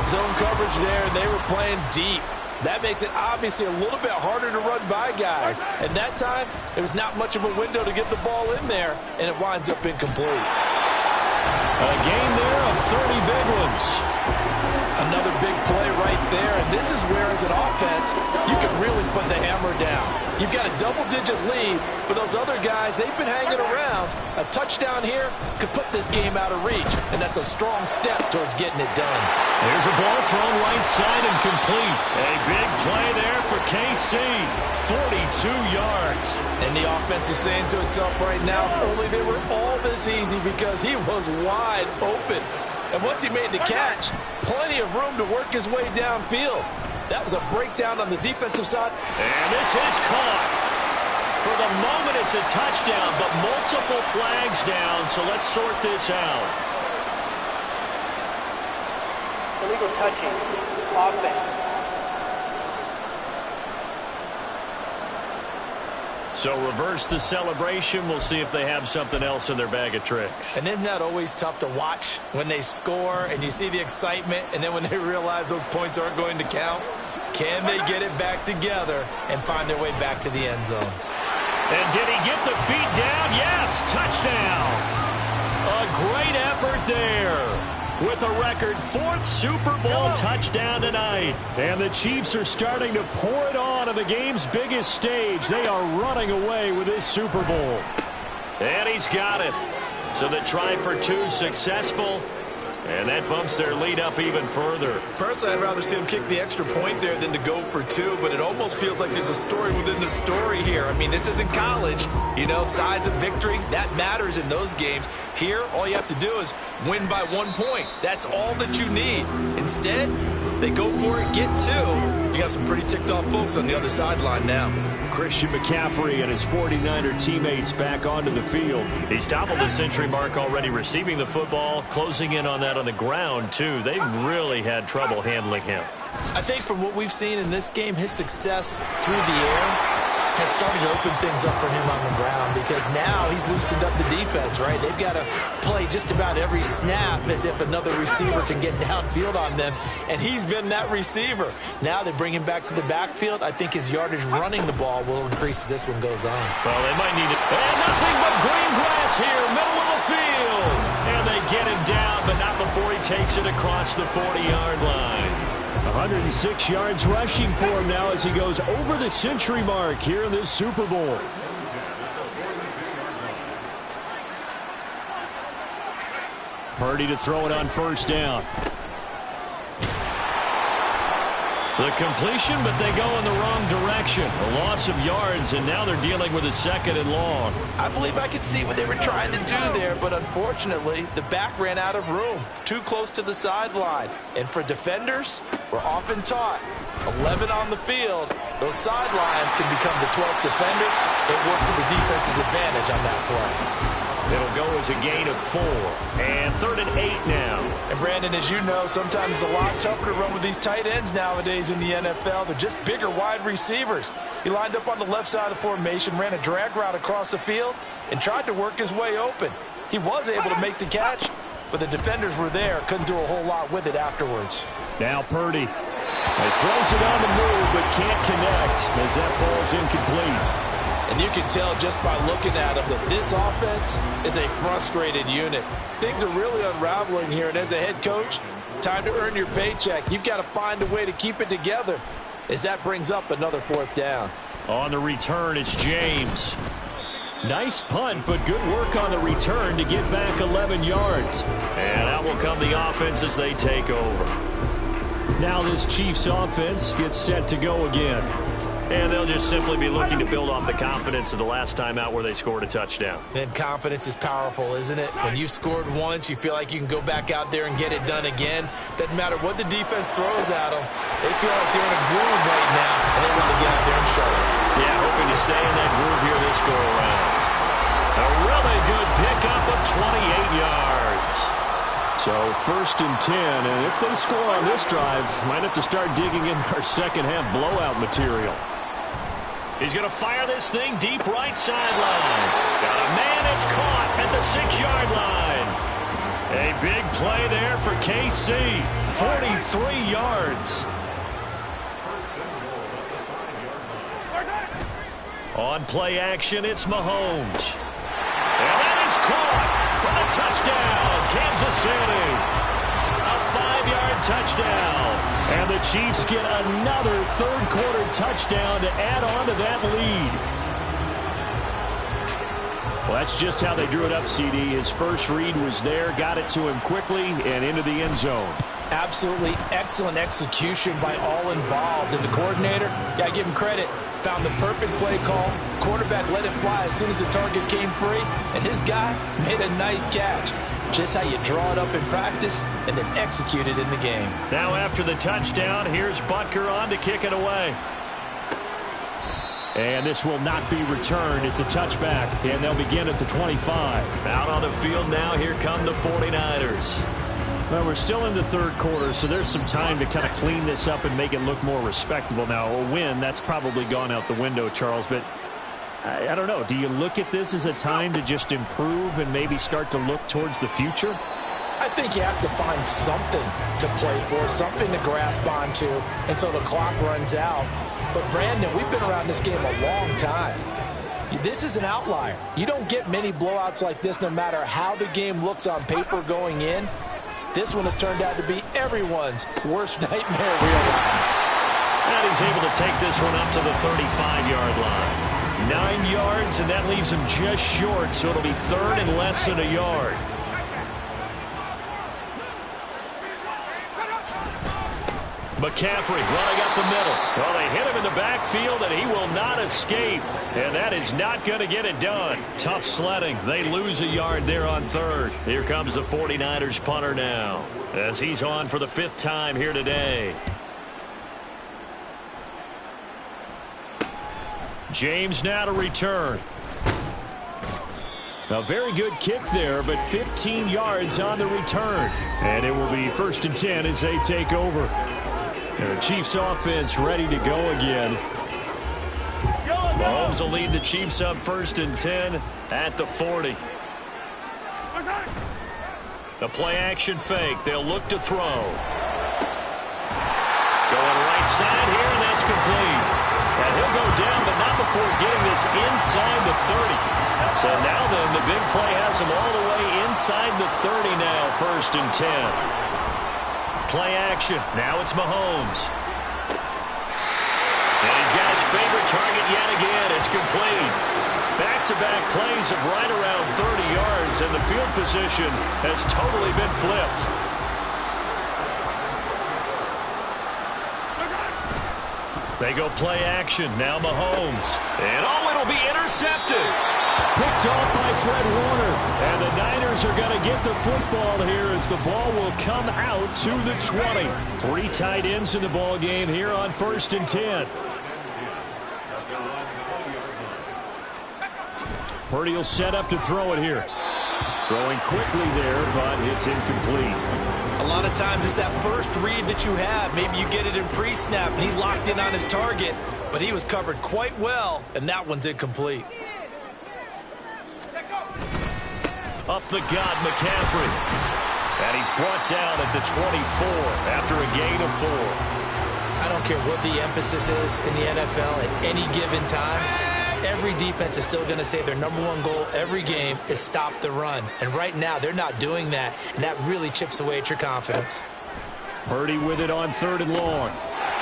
Zone coverage there, and they were playing deep. That makes it obviously a little bit harder to run by guys. And that time, there was not much of a window to get the ball in there, and it winds up incomplete. A gain there of 30 big ones. Another big play right there, and this is where, as an offense, you can really put the hammer down. You've got a double-digit lead, but those other guys, they've been hanging around. A touchdown here could put this game out of reach, and that's a strong step towards getting it done. There's a ball thrown right side and complete. A big play there for KC. 42 yards. And the offense is saying to itself right now, only they were all this easy because he was wide open. And once he made the catch, plenty of room to work his way downfield. That was a breakdown on the defensive side. And this is caught. For the moment, it's a touchdown, but multiple flags down, so let's sort this out. Illegal touching. Offense. So reverse the celebration. We'll see if they have something else in their bag of tricks. And isn't that always tough to watch when they score and you see the excitement, and then when they realize those points aren't going to count? Can they get it back together and find their way back to the end zone? And did he get the feet down? Yes, touchdown. A great effort there. With a record 4th Super Bowl touchdown tonight. And the Chiefs are starting to pour it on the game's biggest stage. They are running away with this Super Bowl. And he's got it. So the try for two successful. And that bumps their lead up even further. Personally, I'd rather see him kick the extra point there than to go for two, but it almost feels like there's a story within the story here. I mean, this isn't college. You know, size of victory, that matters in those games. Here, all you have to do is win by 1 point. That's all that you need. Instead, they go for it, get two. You got some pretty ticked off folks on the other sideline now. Christian McCaffrey and his 49er teammates back onto the field. He's toppled the century mark already receiving the football, closing in on that on the ground, too. They've really had trouble handling him. I think from what we've seen in this game, his success through the air has started to open things up for him on the ground because now he's loosened up the defense, right? They've got to play just about every snap as if another receiver can get downfield on them, and he's been that receiver. Now they bring him back to the backfield. I think his yardage running the ball will increase as this one goes on. Well, they might need it. And nothing but green grass here, middle of the field. And they get him down, but not before he takes it across the 40-yard line. 106 yards rushing for him now as he goes over the century mark here in this Super Bowl. Purdy to throw it on first down. The completion, but they go in the wrong direction. A loss of yards, and now they're dealing with a second and long. I believe I could see what they were trying to do there, but unfortunately, the back ran out of room. Too close to the sideline. And for defenders, we're often taught, 11 on the field, those sidelines can become the 12th defender. It worked to the defense's advantage on that play. It'll go as a gain of 4. And 3rd and 8 now. And Brandon, as you know, sometimes it's a lot tougher to run with these tight ends nowadays in the NFL. They're just bigger wide receivers. He lined up on the left side of the formation, ran a drag route across the field, and tried to work his way open. He was able to make the catch, but the defenders were there. Couldn't do a whole lot with it afterwards. Now Purdy. He throws it on the move, but can't connect as that falls incomplete. And you can tell just by looking at him that this offense is a frustrated unit. Things are really unraveling here, and as a head coach, time to earn your paycheck. You've got to find a way to keep it together as that brings up another 4th down. On the return, it's James. Nice punt, but good work on the return to get back 11 yards. And out will come the offense as they take over. Now this Chiefs offense gets set to go again. And they'll just simply be looking to build off the confidence of the last time out where they scored a touchdown. And confidence is powerful, isn't it? When you've scored once, you feel like you can go back out there and get it done again. Doesn't matter what the defense throws at them. They feel like they're in a groove right now, and they want to get out there and show it. Yeah, hoping to stay in that groove here this go-around. A really good pickup of 28 yards. So 1st and 10, and if they score on this drive, might have to start digging in our second-half blowout material. He's going to fire this thing deep right sideline. Got a man, it's caught at the 6-yard line. A big play there for KC. 43 yards. On play action, it's Mahomes. And that is caught for the touchdown, Kansas City. A 5-yard touchdown. And the Chiefs get another 3rd-quarter touchdown to add on to that lead. Well, that's just how they drew it up, CD. His first read was there, got it to him quickly, and into the end zone. Absolutely excellent execution by all involved. And the coordinator, got to give him credit, found the perfect play call. Quarterback let it fly as soon as the target came free, and his guy made a nice catch. Just how you draw it up in practice and then execute it in the game. Now after the touchdown, here's Butker on to kick it away. And this will not be returned. It's a touchback, and they'll begin at the 25. Out on the field now, here come the 49ers. Well, we're still in the 3rd quarter, so there's some time to kind of clean this up and make it look more respectable. Now, a win, that's probably gone out the window, Charles, but I don't know. Do you look at this as a time to just improve and maybe start to look towards the future? I think you have to find something to play for, something to grasp onto until the clock runs out. But, Brandon, we've been around this game a long time. This is an outlier. You don't get many blowouts like this no matter how the game looks on paper going in. This one has turned out to be everyone's worst nightmare realized. And he's able to take this one up to the 35-yard line. 9 yards, and that leaves him just short, so it'll be third and less than a yard. McCaffrey running up the middle. Well, they hit him in the backfield, and he will not escape. And that is not going to get it done. Tough sledding. They lose a yard there on third. Here comes the 49ers punter now, as he's on for the 5th time here today. James now to return. A very good kick there, but 15 yards on the return. And it will be 1st and 10 as they take over. The Chiefs offense ready to go again. Mahomes will lead the Chiefs up 1st and 10 at the 40. The play action fake. They'll look to throw. Going right side here, and that's complete. And he'll go down, but not before getting this inside the 30. So now then, the big play has him all the way inside the 30 now, 1st and 10. Play action. Now it's Mahomes. And he's got his favorite target yet again. It's complete. Back-to-back plays of right around 30 yards, and the field position has totally been flipped. They go play action. Now Mahomes. And it'll be intercepted. Picked off by Fred Warner. And the Niners are going to get the football here as the ball will come out to the 20. 3 tight ends in the ball game here on 1st and 10. Purdy will set up to throw it here. Throwing quickly there, but it's incomplete. A lot of times it's that first read that you have. Maybe you get it in pre-snap, and he locked in on his target, but he was covered quite well, and that one's incomplete. Up the gut, McCaffrey. And he's brought down at the 24 after a gain of 4. I don't care what the emphasis is in the NFL at any given time. Every defense is still going to say their #1 goal every game is stop the run. And right now, they're not doing that, and that really chips away at your confidence. Purdy with it on 3rd and long.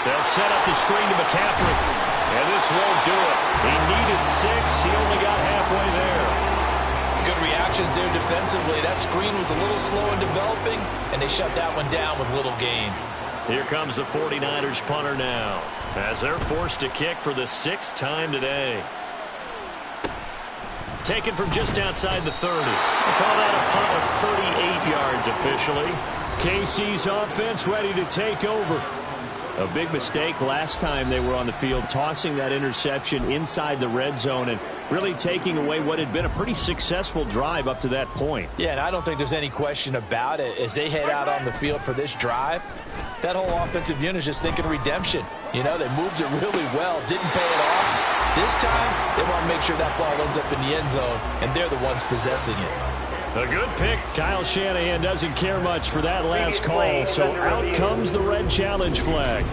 They'll set up the screen to McCaffrey. And this won't do it. He needed 6. He only got halfway there. Good reactions there defensively. That screen was a little slow in developing, and they shut that one down with little gain. Here comes the 49ers punter now, as they're forced to kick for the 6th time today. Taken from just outside the 30. They call that a punt of 38 yards officially. KC's offense ready to take over. A big mistake last time they were on the field, tossing that interception inside the red zone and really taking away what had been a pretty successful drive up to that point. Yeah, and I don't think there's any question about it. As they head out on the field for this drive, that whole offensive unit is just thinking redemption. You know, they moved it really well, didn't pay it off. This time, they want to make sure that ball ends up in the end zone, and they're the ones possessing it. A good pick. Kyle Shanahan doesn't care much for that last call, so out comes the red challenge flag.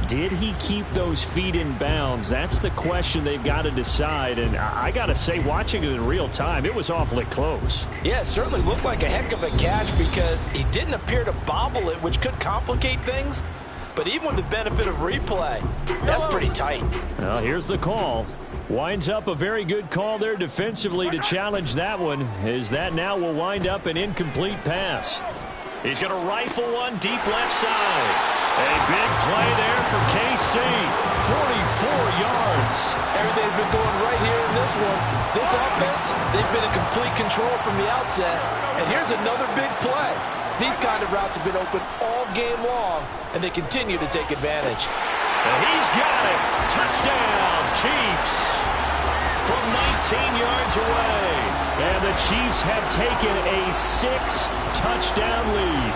Did he keep those feet in bounds? That's the question they've got to decide, and I got to say, watching it in real time, it was awfully close. Yeah, it certainly looked like a heck of a catch because he didn't appear to bobble it, which could complicate things. But even with the benefit of replay, that's pretty tight. Well, here's the call. Winds up a very good call there defensively to challenge that one, as that now will wind up an incomplete pass. He's going to rifle one deep left side. A big play there for KC. 44 yards. Everything's been going right here in this one. This offense, they've been in complete control from the outset. And here's another big play. These kind of routes have been open all game long, and they continue to take advantage. And he's got it. Touchdown, Chiefs. From 19 yards away. And the Chiefs have taken a 6-touchdown lead.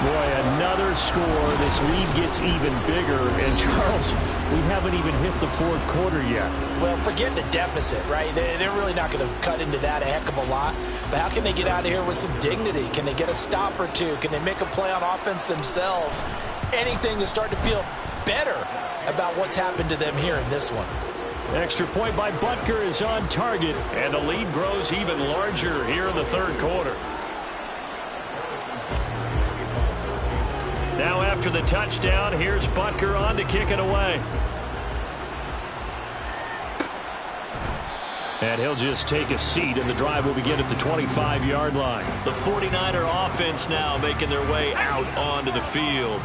Boy, another score. This lead gets even bigger. And, Charles, we haven't even hit the 4th quarter yet. Well, forget the deficit, right? They're really not going to cut into that a heck of a lot. But how can they get out of here with some dignity? Can they get a stop or two? Can they make a play on offense themselves? Anything to start to feel better about what's happened to them here in this one. Extra point by Butker is on target, and the lead grows even larger here in the 3rd quarter. Now after the touchdown, here's Butker on to kick it away. And he'll just take a seat, and the drive will begin at the 25-yard line. The 49er offense now making their way out onto the field.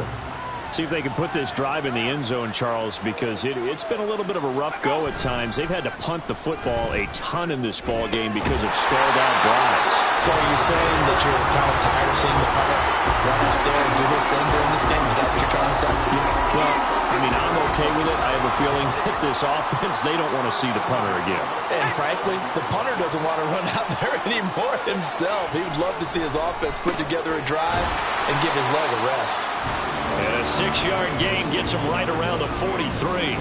See if they can put this drive in the end zone, Charles, because it's been a little bit of a rough go at times. They've had to punt the football a ton in this ball game because of stalled-out drives. So are you saying that you're kind of tired of seeing the punter run out there and do his thing during this game? Is that what you're trying to say? Yeah, well, I mean, I'm okay with it. I have a feeling that this offense, they don't want to see the punter again. And frankly, the punter doesn't want to run out there anymore himself. He would love to see his offense put together a drive and give his leg a rest. And a 6-yard gain gets him right around the 43.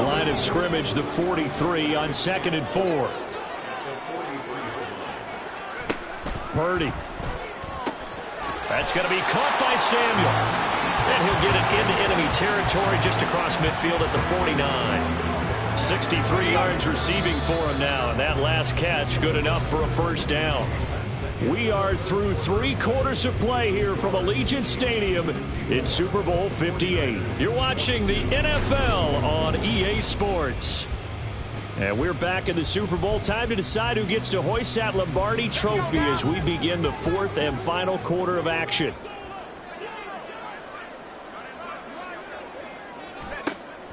Line of scrimmage, the 43 on 2nd and 4. Purdy. That's going to be caught by Samuel. And he'll get it into enemy territory just across midfield at the 49. 63 yards receiving for him now, and that last catch good enough for a first down. We are through 3 quarters of play here from Allegiant Stadium. It's Super Bowl 58. You're watching the NFL on EA Sports. And we're back in the Super Bowl. Time to decide who gets to hoist that Lombardi trophy as we begin the 4th and final quarter of action.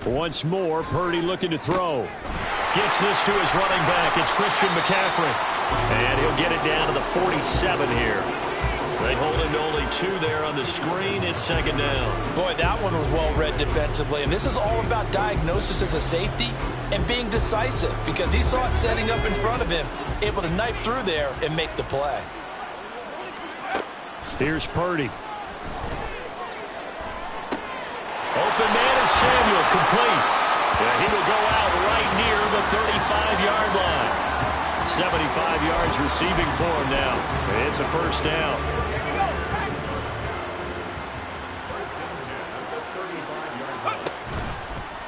Once more, Purdy looking to throw. Gets this to his running back. It's Christian McCaffrey. And he'll get it down to the 47 here. They hold him to only 2 there on the screen. It's 2nd down. Boy, that one was well read defensively. And this is all about diagnosis as a safety and being decisive because he saw it setting up in front of him, able to knife through there and make the play. Here's Purdy. Open man is Samuel, complete. Yeah, he will go out right near the 35-yard line. 75 yards receiving for him now. It's a first down.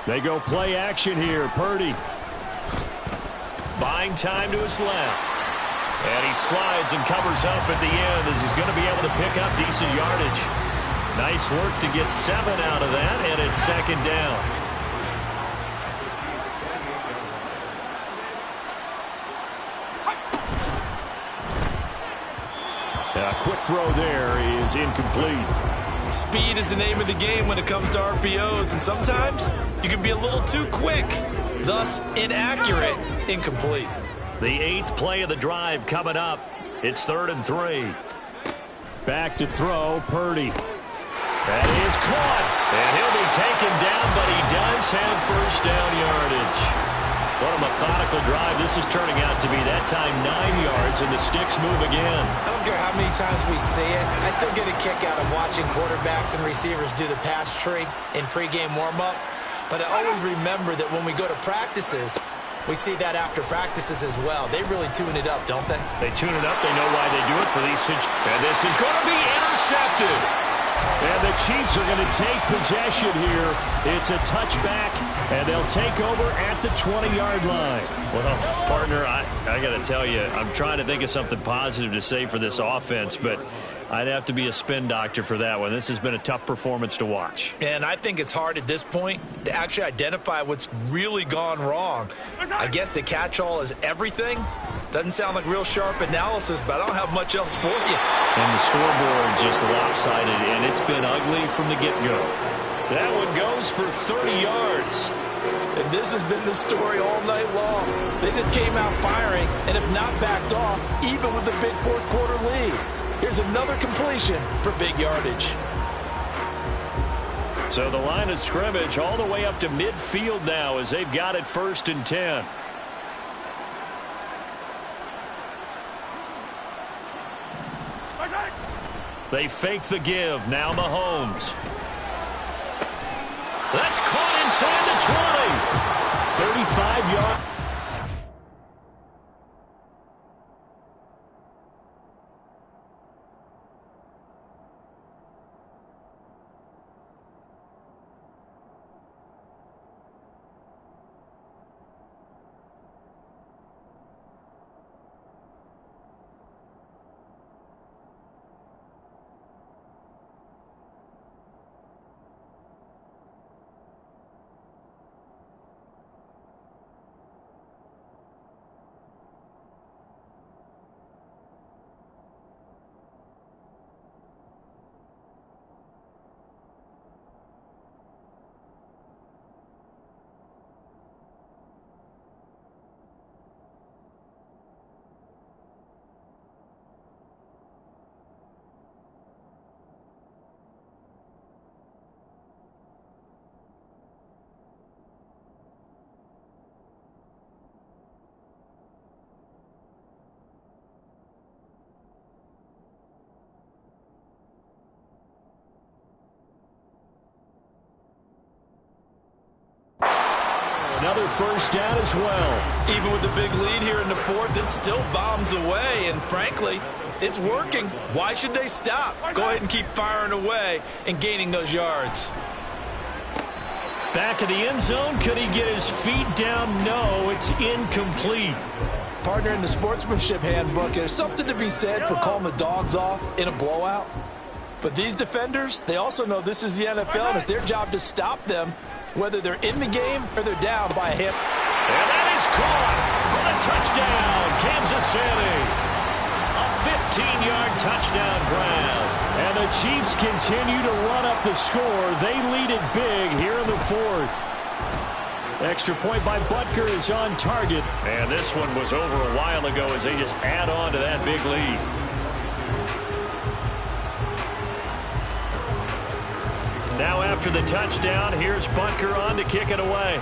They go play action here. Purdy. Buying time to his left. And he slides and covers up at the end as he's going to be able to pick up decent yardage. Nice work to get 7 out of that, and it's 2nd down. A quick throw there is incomplete. Speed is the name of the game when it comes to RPOs, and sometimes you can be a little too quick, thus inaccurate, incomplete. The 8th play of the drive coming up. It's 3rd and 3. Back to throw, Purdy. That is caught, and he'll be taken down, but he does have first down yardage. What a methodical drive this is turning out to be. That time 9 yards, and the sticks move again. I don't care how many times we see it. I still get a kick out of watching quarterbacks and receivers do the pass tree in pregame warm-up. But I always remember that when we go to practices, we see that after practices as well. They really tune it up, don't they? They tune it up. They know why they do it for these situations. And this is going to be intercepted. And the Chiefs are going to take possession here. It's a touchback, and they'll take over at the 20-yard line. Well, partner, I got to tell you, I'm trying to think of something positive to say for this offense, but I'd have to be a spin doctor for that one. This has been a tough performance to watch. And I think it's hard at this point to actually identify what's really gone wrong. I guess the catch-all is everything. Doesn't sound like real sharp analysis, but I don't have much else for you. And the scoreboard just lopsided, and it's been ugly from the get-go. That one goes for 30 yards. And this has been the story all night long. They just came out firing and have not backed off, even with the big fourth-quarter lead. Here's another completion for big yardage. So the line of scrimmage all the way up to midfield now as they've got it 1st and 10. They fake the give. Now Mahomes. That's caught inside the 20. 35-yard. another first down as well. Even with the big lead here in the fourth, it still bombs away, and frankly, it's working. Why should they stop? Go ahead and keep firing away and gaining those yards. Back of the end zone. Could he get his feet down? No, it's incomplete. Partner, in the sportsmanship handbook, there's something to be said for calling the dogs off in a blowout. But these defenders, they also know this is the NFL, and it's their job to stop them, whether they're in the game or they're down by a hit. And that is caught for a touchdown, Kansas City. A 15-yard touchdown grab. And the Chiefs continue to run up the score. They lead it big here in the fourth. Extra point by Butker is on target. And this one was over a while ago as they just add on to that big lead. Now after the touchdown, here's Butker on to kick it away.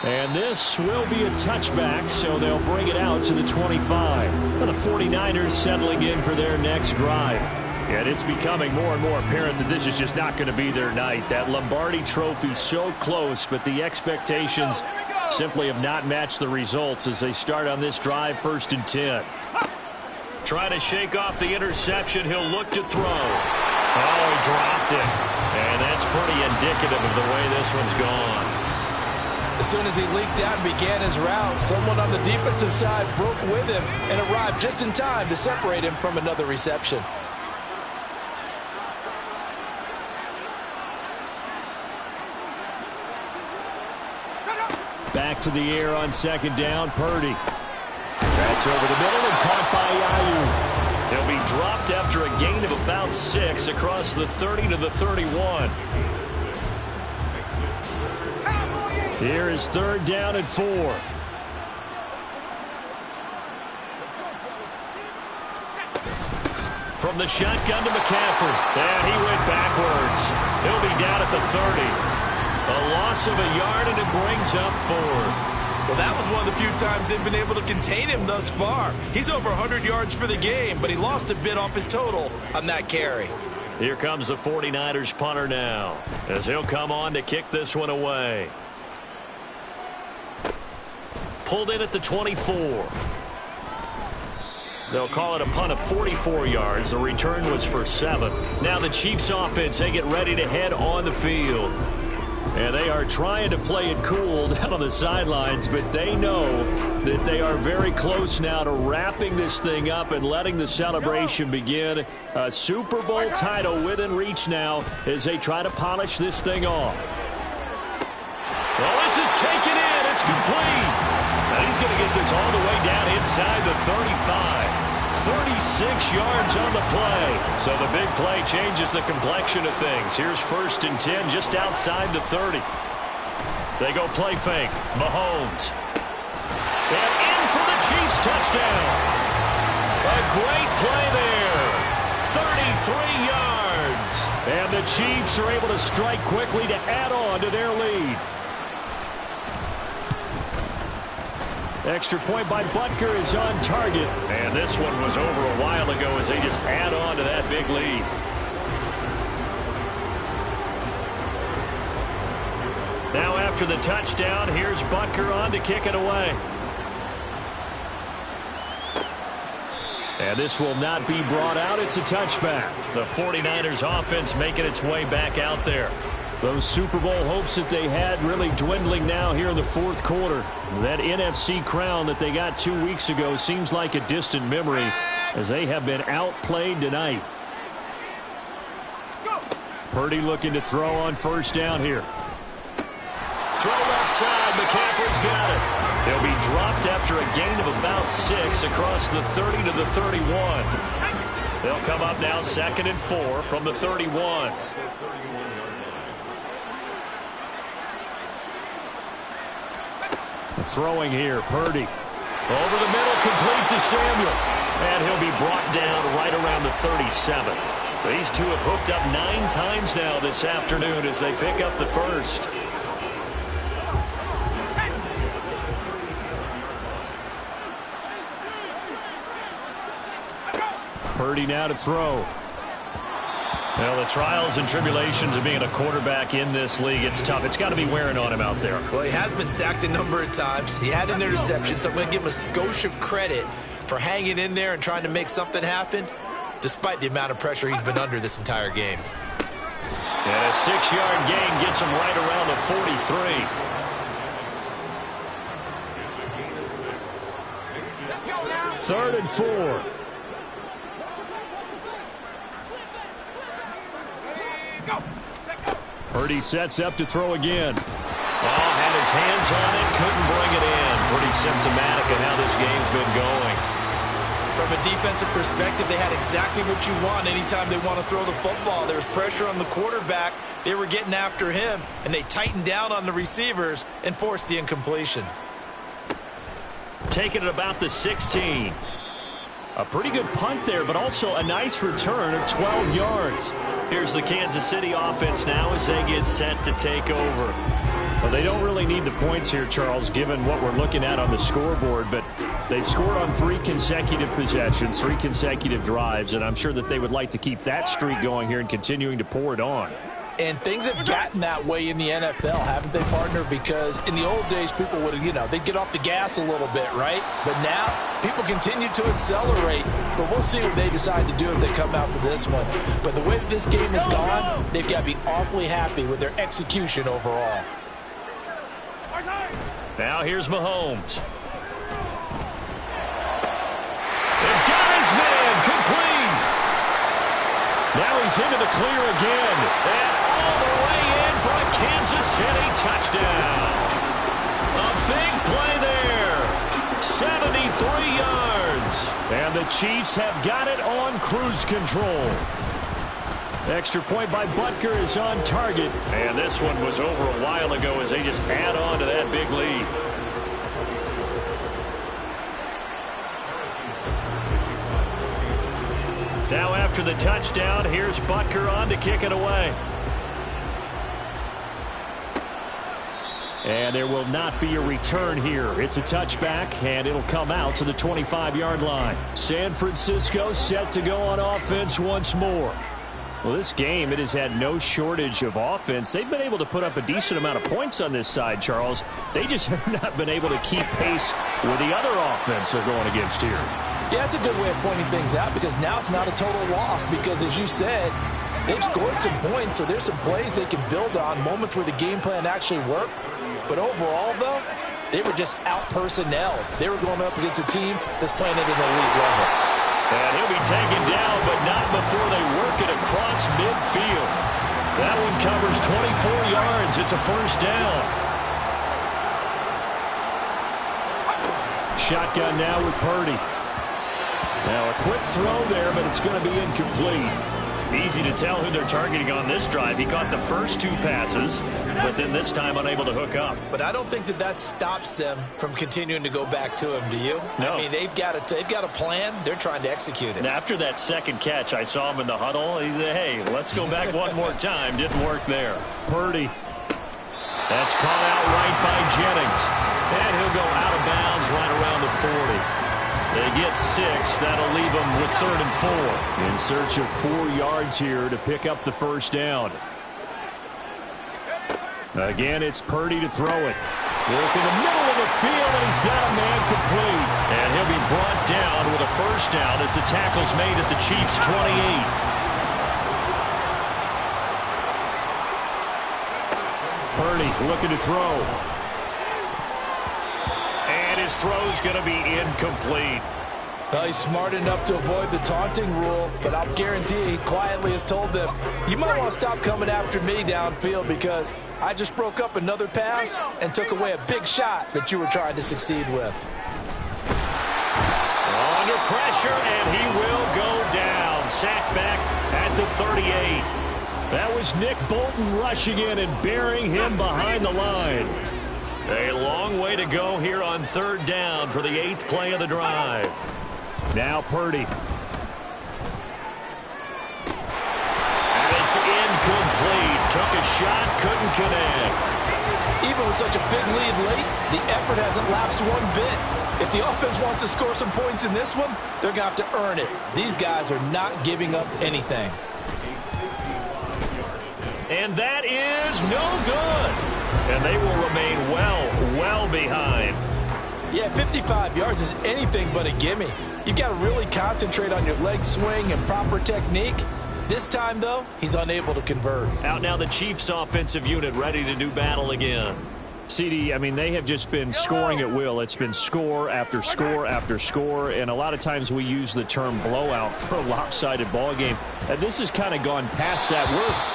And this will be a touchback, so they'll bring it out to the 25. And the 49ers settling in for their next drive. And it's becoming more and more apparent that this is just not going to be their night. That Lombardi trophy so close, but the expectations simply have not matched the results as they start on this drive, 1st and 10. Trying to shake off the interception. He'll look to throw. Oh, he dropped it. And that's pretty indicative of the way this one's gone. As soon as he leaked out and began his route, someone on the defensive side broke with him and arrived just in time to separate him from another reception. Back to the air on 2nd down, Purdy. That's over the middle and caught by Ayuk. He'll be dropped after a gain of about 6 across the 30 to the 31. Here is 3rd down and 4. From the shotgun to McCaffrey. And he went backwards. He'll be down at the 30. A loss of a yard, and it brings up 4th. Well, that was one of the few times they've been able to contain him thus far. He's over 100 yards for the game, but he lost a bit off his total on that carry. Here comes the 49ers punter now, as he'll come on to kick this one away. Pulled in at the 24. They'll call it a punt of 44 yards. The return was for 7. Now the Chiefs offense, they get ready to head on the field. And they are trying to play it cool down on the sidelines, but they know that they are very close now to wrapping this thing up and letting the celebration begin. A Super Bowl title within reach now as they try to polish this thing off. Well, this is taken in. It's complete. And he's going to get this all the way down inside the 35. 36 yards on the play. So the big play changes the complexion of things. Here's 1st and 10 just outside the 30. They go play fake. Mahomes. And in for the Chiefs touchdown. A great play there. 33 yards. And the Chiefs are able to strike quickly to add on to their lead. Extra point by Butker is on target. And this one was over a while ago as they just add on to that big lead. Now after the touchdown, here's Butker on to kick it away. And this will not be brought out. It's a touchback. The 49ers offense making its way back out there. Those Super Bowl hopes that they had really dwindling now here in the 4th quarter. That NFC crown that they got 2 weeks ago seems like a distant memory as they have been outplayed tonight. Purdy looking to throw on 1st down here. Throw left side. McCaffrey's got it. He'll be dropped after a gain of about 6 across the 30 to the 31. They'll come up now 2nd and 4 from the 31. Throwing here, Purdy. Over the middle, complete to Samuel. And he'll be brought down right around the 37. These two have hooked up 9 times now this afternoon as they pick up the 1st. Purdy now to throw. Well, the trials and tribulations of being a quarterback in this league, it's tough. It's got to be wearing on him out there. Well, he has been sacked a number of times. He had an interception, so I'm going to give him a skosh of credit for hanging in there and trying to make something happen, despite the amount of pressure he's been under this entire game. And a 6-yard gain gets him right around the 43. Third and 4. Purdy sets up to throw again. Had his hands on it, couldn't bring it in. Pretty symptomatic of how this game's been going. From a defensive perspective, they had exactly what you want anytime they want to throw the football. There was pressure on the quarterback. They were getting after him, and they tightened down on the receivers and forced the incompletion. Taking it about the 16. A pretty good punt there, but also a nice return of 12 yards. Here's the Kansas City offense now as they get set to take over. Well, they don't really need the points here, Charles, given what we're looking at on the scoreboard, but they've scored on 3 consecutive possessions, 3 consecutive drives, and I'm sure that they would like to keep that streak going here and continuing to pour it on. And things have gotten that way in the NFL, haven't they, partner? Because in the old days, people would, they'd get off the gas a little bit, right? But now, people continue to accelerate. But we'll see what they decide to do as they come out for this one. But the way that this game has gone, they've got to be awfully happy with their execution overall. Now here's Mahomes. They've got his man complete. Now he's into the clear again. And all the way in for a Kansas City touchdown. A big play there. 73 yards. And the Chiefs have got it on cruise control. Extra point by Butker is on target. And this one was over a while ago as they just add on to that big lead. Now after the touchdown, here's Butker on to kick it away. And there will not be a return here. It's a touchback, and it'll come out to the 25-yard line. San Francisco set to go on offense once more. Well, this game, it has had no shortage of offense. They've been able to put up a decent amount of points on this side, Charles. They just have not been able to keep pace with the other offense they're going against here. Yeah, it's a good way of pointing things out because now it's not a total loss because, as you said, they've scored some points, so there's some plays they can build on, moments where the game plan actually worked. But overall, though, they were just out-personnelled. They were going up against a team that's playing at an elite level. And he'll be taken down, but not before they work it across midfield. That one covers 24 yards. It's a first down. Shotgun now with Purdy. Now a quick throw there, but it's going to be incomplete. Easy to tell who they're targeting on this drive. He caught the first 2 passes, but then this time unable to hook up. But I don't think that stops them from continuing to go back to him, do you? No. I mean, they've got a plan. They're trying to execute it. And after that second catch, I saw him in the huddle. He said, hey, let's go back one more time. Didn't work there. Purdy. That's caught out right by Jennings. And he'll go out of bounds right around the 40. They get 6. That'll leave them with 3rd and 4. In search of 4 yards here to pick up the first down. Again, it's Purdy to throw it. Look in the middle of the field, and he's got a man complete. And he'll be brought down with a first down as the tackle's made at the Chiefs' 28. Purdy looking to throw. And his throw's going to be incomplete. Well, he's smart enough to avoid the taunting rule, but I'll guarantee he quietly has told them, you might want to stop coming after me downfield because I just broke up another pass and took away a big shot that you were trying to succeed with. Under pressure, and he will go down. Sacked back at the 38. That was Nick Bolton rushing in and burying him behind the line. A long way to go here on 3rd down for the 8th play of the drive. Now Purdy. And it's incomplete. Took a shot, couldn't connect. Even with such a big lead late, the effort hasn't lapsed one bit. If the offense wants to score some points in this one, they're going to have to earn it. These guys are not giving up anything. And that is no good. And they will remain well behind. Yeah, 55 yards is anything but a gimme. You've got to really concentrate on your leg swing and proper technique. This time, though, he's unable to convert. Out now the Chiefs offensive unit ready to do battle again. CD, I mean, they have just been scoring at will. It's been score after score after score, and a lot of times we use the term blowout for a lopsided ball game. And this has kind of gone past that.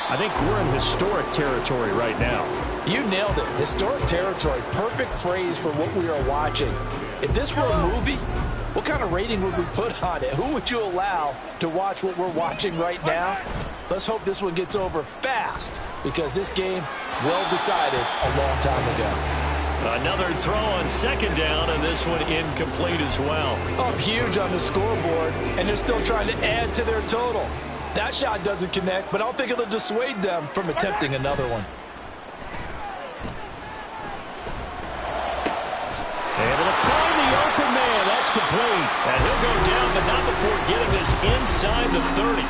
I think we're in historic territory right now. You nailed it. Historic territory. Perfect phrase for what we are watching. If this were a movie, what kind of rating would we put on it? Who would you allow to watch what we're watching right now? Let's hope this one gets over fast, because this game, well decided a long time ago. Another throw on second down, and this one incomplete as well. Up huge on the scoreboard, and they're still trying to add to their total. That shot doesn't connect, but I don't think it'll dissuade them from attempting another one. Able to find the open man. That's complete. And he'll go down, but not before getting this inside the 30.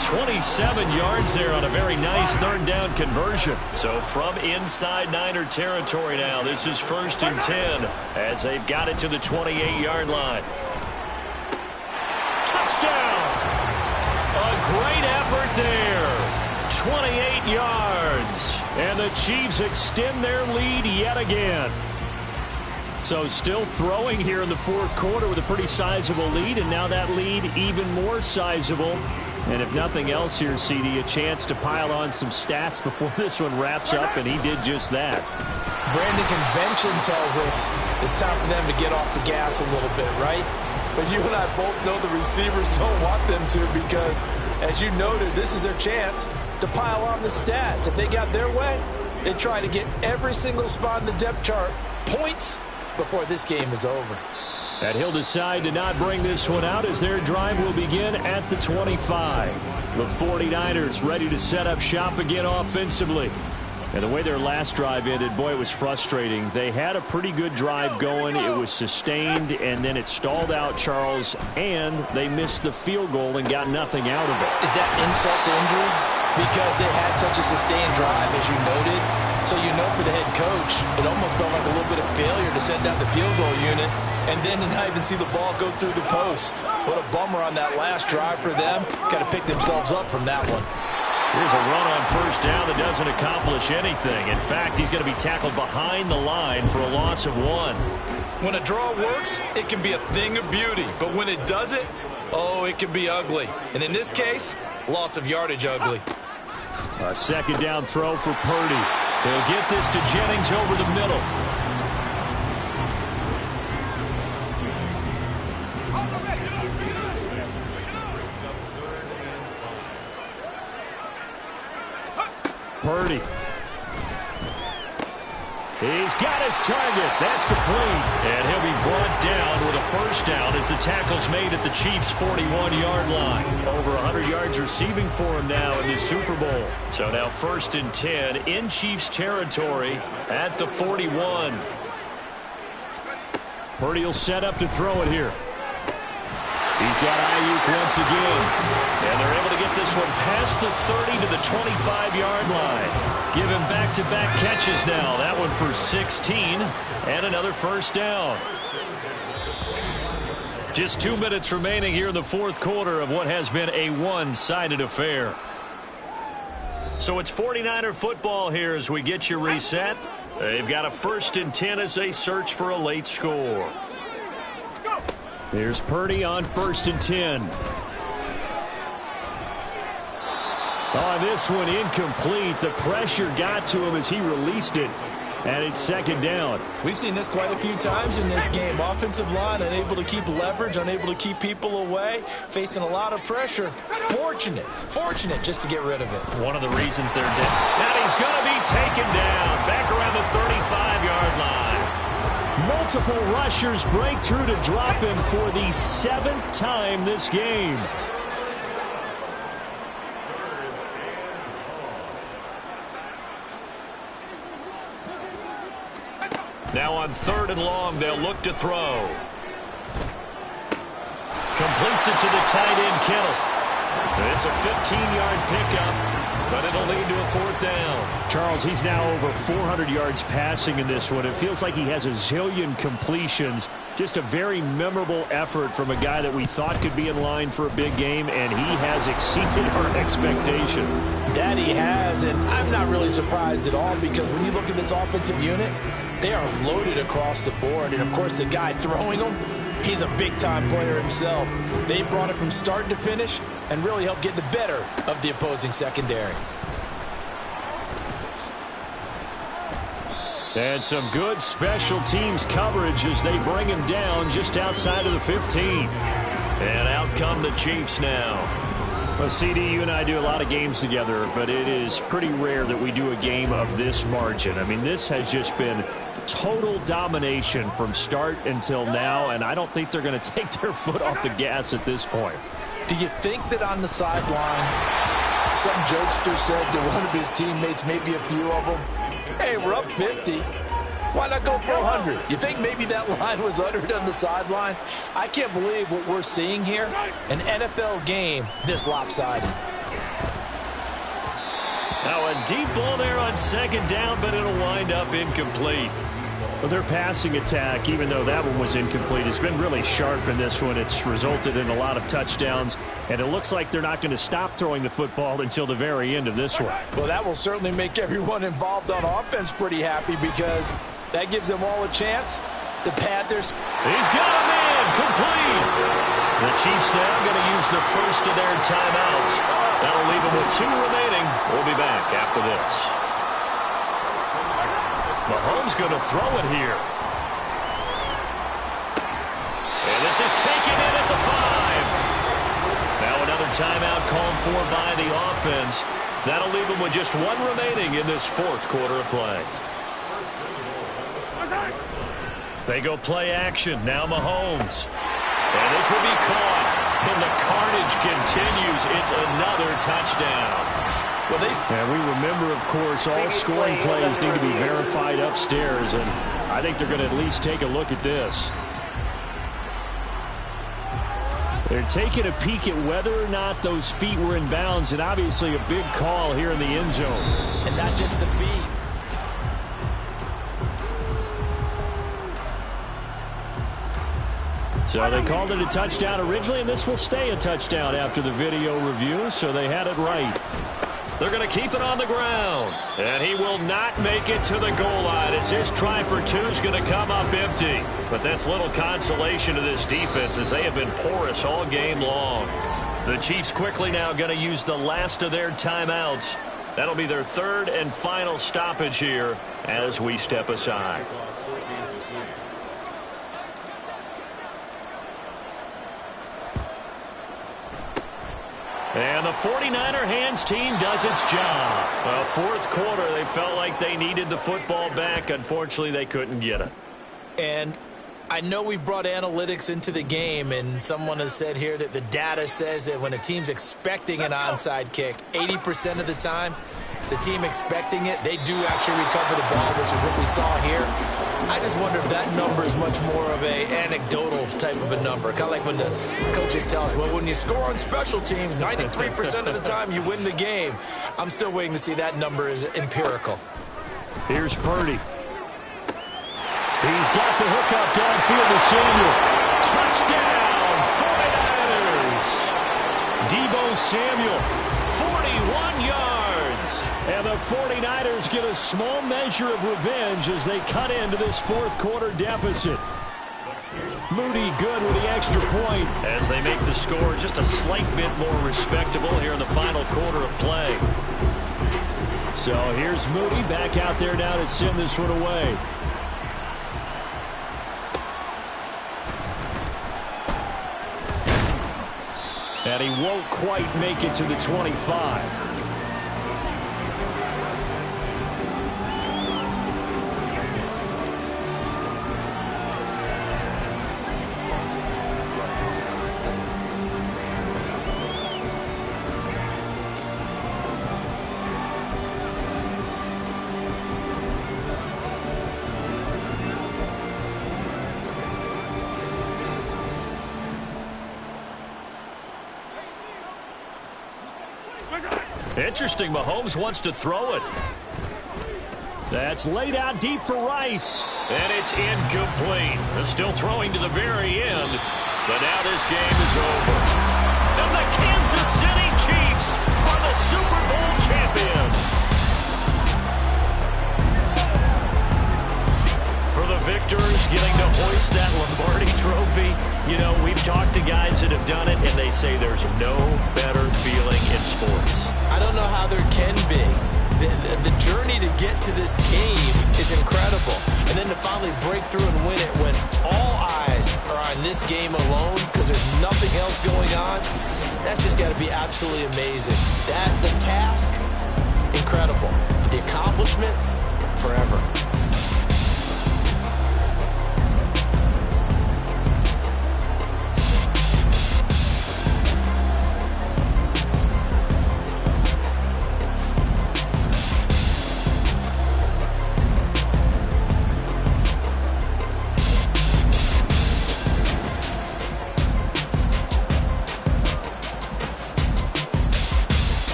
27 yards there on a very nice third down conversion. So from inside Niner territory now, this is 1st and 10 as they've got it to the 28-yard line. Touchdown! A great effort there. 28 yards. And the Chiefs extend their lead yet again. So still throwing here in the fourth quarter with a pretty sizable lead, and now that lead even more sizable. And if nothing else here, CD, a chance to pile on some stats before this one wraps up, and he did just that. Brandon, convention tells us it's time for them to get off the gas a little bit, right? But you and I both know the receivers don't want them to, because, as you noted, this is their chance to pile on the stats. If they got their way, they try to get every single spot in the depth chart points before this game is over. And he'll decide to not bring this one out as their drive will begin at the 25. The 49ers ready to set up shop again offensively. And the way their last drive ended, boy, it was frustrating. They had a pretty good drive going. It was sustained, and then it stalled out, Charles, and they missed the field goal and got nothing out of it. Is that insult to injury? Because they had such a sustained drive, as you noted. So you know, for the head coach, it almost felt like a little bit of failure to send out the field goal unit and then to not even see the ball go through the post. What a bummer on that last drive for them. Got to pick themselves up from that one. Here's a run on first down that doesn't accomplish anything. In fact, he's going to be tackled behind the line for a loss of 1. When a draw works, it can be a thing of beauty. But when it doesn't, oh, it can be ugly. And in this case, loss of yardage ugly. A second down throw for Purdy. They'll get this to Jennings over the middle. Purdy. He's got his target. That's complete. And he'll be brought down with a first down as the tackle's made at the Chiefs' 41-yard line. Over 100 yards receiving for him now in the Super Bowl. So now 1st and 10 in Chiefs territory at the 41. Purdy will set up to throw it here. He's got Ayuk once again. And they're able to get this one past the 30 to the 25-yard line. Give him back-to-back catches now. That one for 16 and another first down. Just 2 minutes remaining here in the fourth quarter of what has been a one-sided affair. So it's 49er football here as we get you reset. They've got a 1st and 10 as they search for a late score. Here's Purdy on 1st and 10. Oh, this one incomplete. The pressure got to him as he released it. And it's second down. We've seen this quite a few times in this game. Offensive line unable to keep leverage, unable to keep people away, facing a lot of pressure. Fortunate just to get rid of it. One of the reasons they're down. And he's going to be taken down back around the 35-yard line. Multiple rushers break through to drop him for the 7th time this game. Now on 3rd and long, they'll look to throw. Completes it to the tight end, Kittle. It's a 15-yard pickup. but it'll lead to a 4th down. Charles, he's now over 400 yards passing in this one. It feels like he has a zillion completions. Just a very memorable effort from a guy that we thought could be in line for a big game, and he has exceeded our expectations. That he has, and I'm not really surprised at all, because when you look at this offensive unit, they are loaded across the board. And, of course, the guy throwing them, he's a big-time player himself. They brought it from start to finish and really helped get the better of the opposing secondary. And some good special teams coverage as they bring him down just outside of the 15. And out come the Chiefs now. Well, CD, you and I do a lot of games together, but it is pretty rare that we do a game of this margin. I mean, this has just been total domination from start until now, and I don't think they're going to take their foot off the gas at this point. Do you think that on the sideline, some jokester said to one of his teammates, maybe a few of them, hey, we're up 50. Why not go for 100? You think maybe that line was uttered on the sideline? I can't believe what we're seeing here. An NFL game this lopsided. Now a deep ball there on 2nd down, but it'll wind up incomplete. Well, their passing attack, even though that one was incomplete, has been really sharp in this one. It's resulted in a lot of touchdowns, and it looks like they're not going to stop throwing the football until the very end of this one. Well, that will certainly make everyone involved on offense pretty happy, because that gives them all a chance to pad their... He's got a man, complete. The Chiefs now going to use the first of their timeouts. That'll leave them with 2 remaining. We'll be back after this. Mahomes going to throw it here. And this is taken in at the 5. Now another timeout called for by the offense. That'll leave them with just 1 remaining in this 4th quarter of play. They go play action. Now Mahomes. And this will be caught. And the carnage continues. It's another touchdown. Well, and we remember, of course, all scoring plays need to be verified upstairs, and I think they're going to at least take a look at this. They're taking a peek at whether or not those feet were in bounds, and obviously a big call here in the end zone. And not just the feet. So they called it a touchdown originally, and this will stay a touchdown after the video review, so they had it right. They're going to keep it on the ground. And he will not make it to the goal line as his try for 2 is going to come up empty. But that's little consolation to this defense as they have been porous all game long. The Chiefs quickly now going to use the last of their timeouts. That'll be their 3rd and final stoppage here as we step aside. And the 49er hands team does its job. Well, 4th quarter, they felt like they needed the football back. Unfortunately, they couldn't get it. And I know we brought analytics into the game, and someone has said here that the data says that when a team's expecting an onside kick, 80% of the time, the team expecting it, they do actually recover the ball, which is what we saw here. I just wonder if that number is much more of a anecdotal type of a number. Kind of like when the coaches tell us, well, when you score on special teams, 93% of the time you win the game. I'm still waiting to see that number is empirical. Here's Purdy. He's got the hookup downfield to Samuel. Touchdown, 49ers. Deebo Samuel, 41 yards. And the 49ers get a small measure of revenge as they cut into this 4th quarter deficit. Moody good with the extra point. As they make the score just a slight bit more respectable here in the final quarter of play. So here's Moody back out there now to send this one away. And he won't quite make it to the 25. Interesting, Mahomes wants to throw it. That's laid out deep for Rice. And it's incomplete. Still throwing to the very end. But now this game is over. And the Kansas City Chiefs are the Super Bowl champions. For the victors, getting to hoist that Lombardi trophy. You know, we've talked to guys that have done it, and they say there's no better feeling in sports. I don't know how there can be. The journey to get to this game is incredible. And then to finally break through and win it when all eyes are on this game alone because there's nothing else going on, that's just got to be absolutely amazing. The task, incredible. The accomplishment, forever.